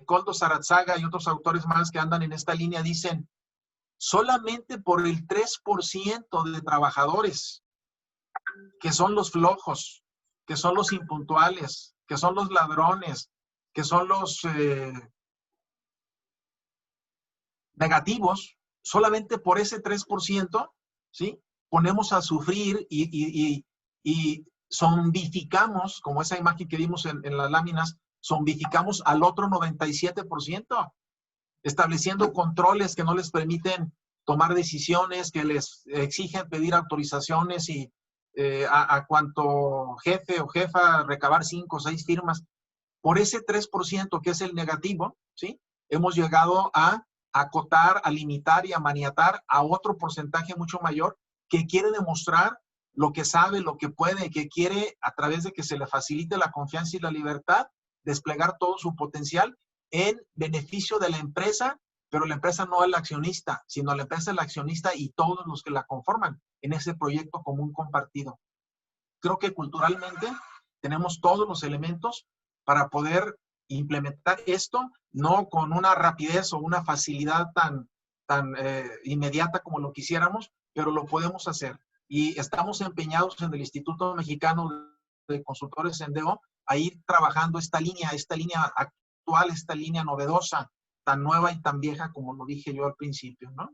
Koldo Sarrazaga y otros autores más que andan en esta línea dicen: solamente por el 3% de trabajadores, que son los flojos, que son los impuntuales, que son los ladrones, que son los negativos, solamente por ese 3%, ¿sí? Ponemos a sufrir y zombificamos, como esa imagen que vimos en las láminas, zombificamos al otro 97%, estableciendo controles que no les permiten tomar decisiones, que les exigen pedir autorizaciones y a cuanto jefe o jefa recabar 5 o 6 firmas. Por ese 3% que es el negativo, ¿sí? Hemos llegado a acotar, a limitar y a maniatar a otro porcentaje mucho mayor que quiere demostrar lo que sabe, lo que puede, que quiere, a través de que se le facilite la confianza y la libertad, desplegar todo su potencial en beneficio de la empresa, pero la empresa no es la accionista, sino la empresa es la accionista y todos los que la conforman en ese proyecto común compartido. Creo que culturalmente tenemos todos los elementos para poder implementar esto, no con una rapidez o una facilidad tan inmediata como lo quisiéramos, pero lo podemos hacer. Y estamos empeñados en el Instituto Mexicano de Consultores Endeo a ir trabajando esta línea actual, esta línea novedosa, tan nueva y tan vieja como lo dije yo al principio, ¿no?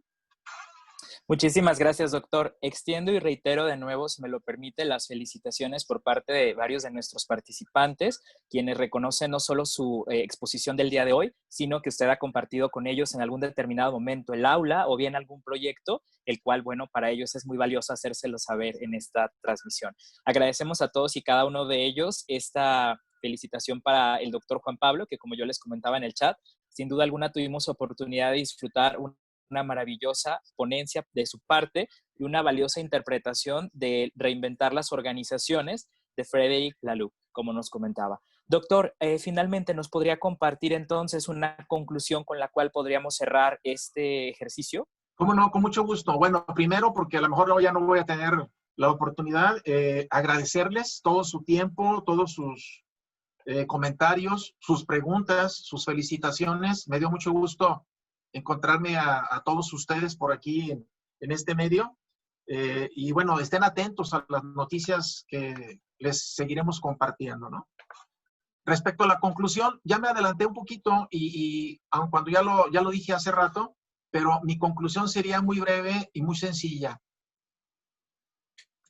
Muchísimas gracias, doctor. Extiendo y reitero de nuevo, si me lo permite, las felicitaciones por parte de varios de nuestros participantes, quienes reconocen no solo su exposición del día de hoy, sino que usted ha compartido con ellos en algún determinado momento el aula o bien algún proyecto, el cual, bueno, para ellos es muy valioso hacérselo saber en esta transmisión. Agradecemos a todos y cada uno de ellos esta felicitación para el doctor Juan Pablo, que como yo les comentaba en el chat, sin duda alguna tuvimos oportunidad de disfrutar una maravillosa ponencia de su parte y una valiosa interpretación de reinventar las organizaciones de Frederic Laloux, como nos comentaba. Doctor, finalmente nos podría compartir entonces una conclusión con la cual podríamos cerrar este ejercicio. ¿Cómo no? Con mucho gusto. Bueno, primero, porque a lo mejor ya no voy a tener la oportunidad, agradecerles todo su tiempo, todos sus comentarios, sus preguntas, sus felicitaciones. Me dio mucho gusto encontrarme a todos ustedes por aquí en este medio. Y bueno, estén atentos a las noticias que les seguiremos compartiendo, ¿no? Respecto a la conclusión, ya me adelanté un poquito y aun cuando ya lo dije hace rato, pero mi conclusión sería muy breve y muy sencilla.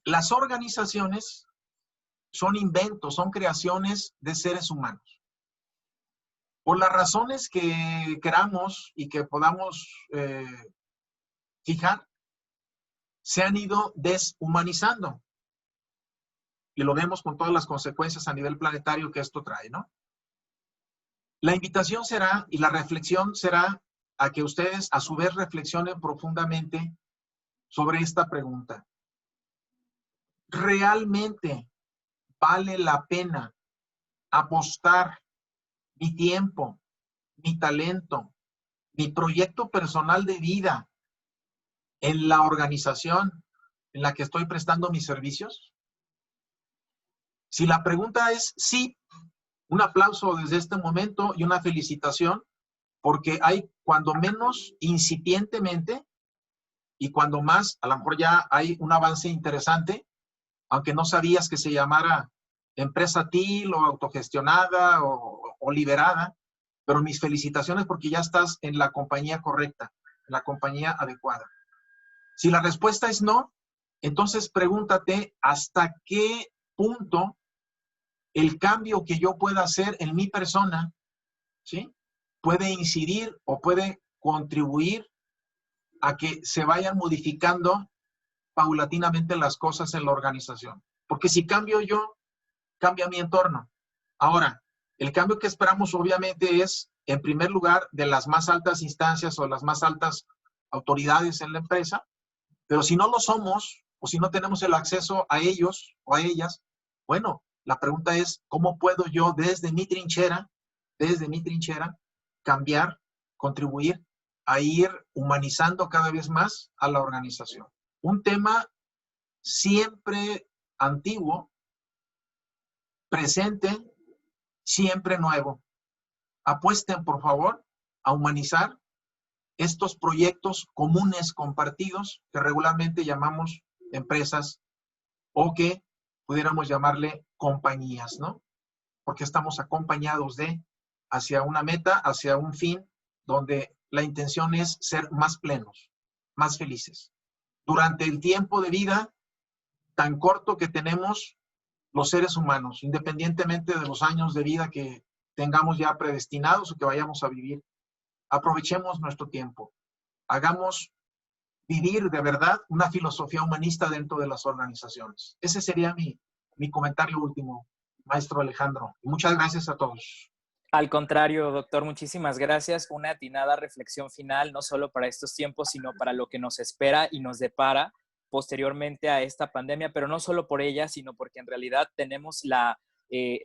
Las organizaciones son inventos, son creaciones de seres humanos. Por las razones que queramos y que podamos fijar, se han ido deshumanizando. Y lo vemos con todas las consecuencias a nivel planetario que esto trae, ¿no? La invitación será, y la reflexión será, a que ustedes a su vez reflexionen profundamente sobre esta pregunta. ¿Realmente vale la pena apostar mi tiempo, mi talento, mi proyecto personal de vida en la organización en la que estoy prestando mis servicios? Si la pregunta es sí, un aplauso desde este momento y una felicitación, porque hay cuando menos incipientemente y cuando más, a lo mejor ya hay un avance interesante, aunque no sabías que se llamara empresa TIL o autogestionada o liberada, pero mis felicitaciones porque ya estás en la compañía correcta, en la compañía adecuada. Si la respuesta es no, entonces pregúntate hasta qué punto el cambio que yo pueda hacer en mi persona, ¿sí?, puede incidir o puede contribuir a que se vayan modificando paulatinamente las cosas en la organización. Porque si cambio yo, cambia mi entorno. Ahora, el cambio que esperamos obviamente es, en primer lugar, de las más altas instancias o las más altas autoridades en la empresa, pero si no lo somos o si no tenemos el acceso a ellos o a ellas, bueno, la pregunta es, ¿cómo puedo yo desde mi trinchera, cambiar, contribuir a ir humanizando cada vez más a la organización? Un tema siempre antiguo, presente, siempre nuevo. Apuesten, por favor, a humanizar estos proyectos comunes compartidos que regularmente llamamos empresas o que pudiéramos llamarle compañías, ¿no? Porque estamos acompañados hacia una meta, hacia un fin, donde la intención es ser más plenos, más felices. Durante el tiempo de vida tan corto que tenemos los seres humanos, independientemente de los años de vida que tengamos ya predestinados o que vayamos a vivir, aprovechemos nuestro tiempo. Hagamos vivir de verdad una filosofía humanista dentro de las organizaciones. Ese sería mi comentario último, maestro Alejandro. Y muchas gracias a todos. Al contrario, doctor, muchísimas gracias. Una atinada reflexión final, no solo para estos tiempos, sino para lo que nos espera y nos depara posteriormente a esta pandemia, pero no solo por ella, sino porque en realidad tenemos la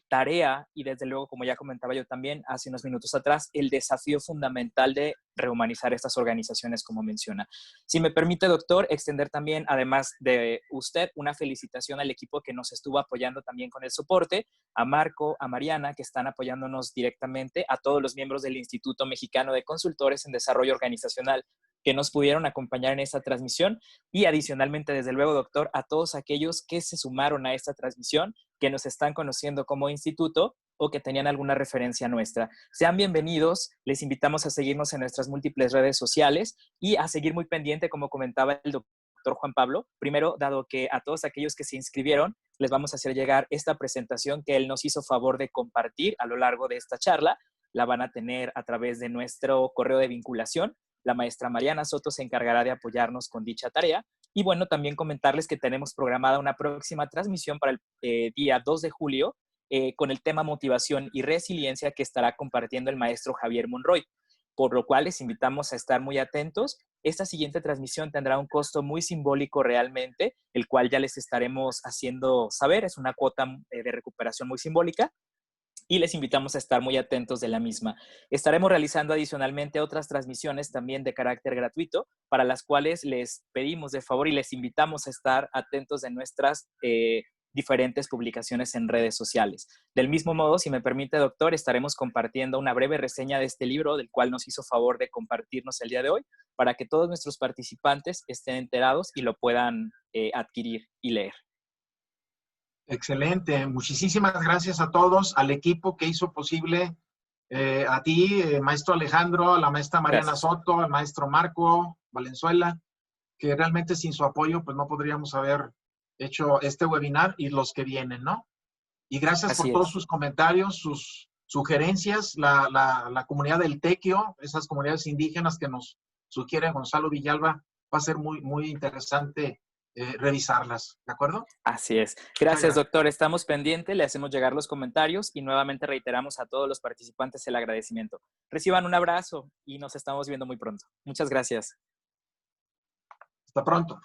tarea y desde luego, como ya comentaba yo también hace unos minutos atrás, el desafío fundamental de rehumanizar estas organizaciones, como menciona. Si me permite, doctor, extender también, además de usted, una felicitación al equipo que nos estuvo apoyando también con el soporte, a Marco, a Mariana, que están apoyándonos directamente, a todos los miembros del Instituto Mexicano de Consultores en Desarrollo Organizacional que nos pudieron acompañar en esta transmisión y adicionalmente, desde luego, doctor, a todos aquellos que se sumaron a esta transmisión, que nos están conociendo como instituto o que tenían alguna referencia nuestra. Sean bienvenidos, les invitamos a seguirnos en nuestras múltiples redes sociales y a seguir muy pendiente, como comentaba el doctor Juan Pablo. Primero, dado que a todos aquellos que se inscribieron, les vamos a hacer llegar esta presentación que él nos hizo favor de compartir a lo largo de esta charla. La van a tener a través de nuestro correo de vinculación. La maestra Mariana Soto se encargará de apoyarnos con dicha tarea. Y bueno, también comentarles que tenemos programada una próxima transmisión para el día 2 de julio con el tema motivación y resiliencia que estará compartiendo el maestro Javier Monroy, por lo cual les invitamos a estar muy atentos. Esta siguiente transmisión tendrá un costo muy simbólico realmente, el cual ya les estaremos haciendo saber. Es una cuota de recuperación muy simbólica y les invitamos a estar muy atentos de la misma. Estaremos realizando adicionalmente otras transmisiones también de carácter gratuito, para las cuales les pedimos de favor y les invitamos a estar atentos de nuestras diferentes publicaciones en redes sociales. Del mismo modo, si me permite, doctor, estaremos compartiendo una breve reseña de este libro, del cual nos hizo favor de compartirnos el día de hoy, para que todos nuestros participantes estén enterados y lo puedan adquirir y leer. Excelente. Muchísimas gracias a todos, al equipo que hizo posible, a ti, maestro Alejandro, a la maestra Mariana Gracias. Soto, al maestro Marco Valenzuela, que realmente sin su apoyo pues no podríamos haber hecho este webinar y los que vienen, ¿no? Y gracias por Así todos es. sus comentarios, sus sugerencias, la comunidad del Tequio, esas comunidades indígenas que nos sugiere Gonzalo Villalba, va a ser muy, muy interesante revisarlas, ¿de acuerdo? Así es. Muchas Gracias, gracias. doctor. Estamos pendientes, le hacemos llegar los comentarios y nuevamente reiteramos a todos los participantes el agradecimiento. Reciban un abrazo y nos estamos viendo muy pronto. Muchas gracias. Hasta pronto.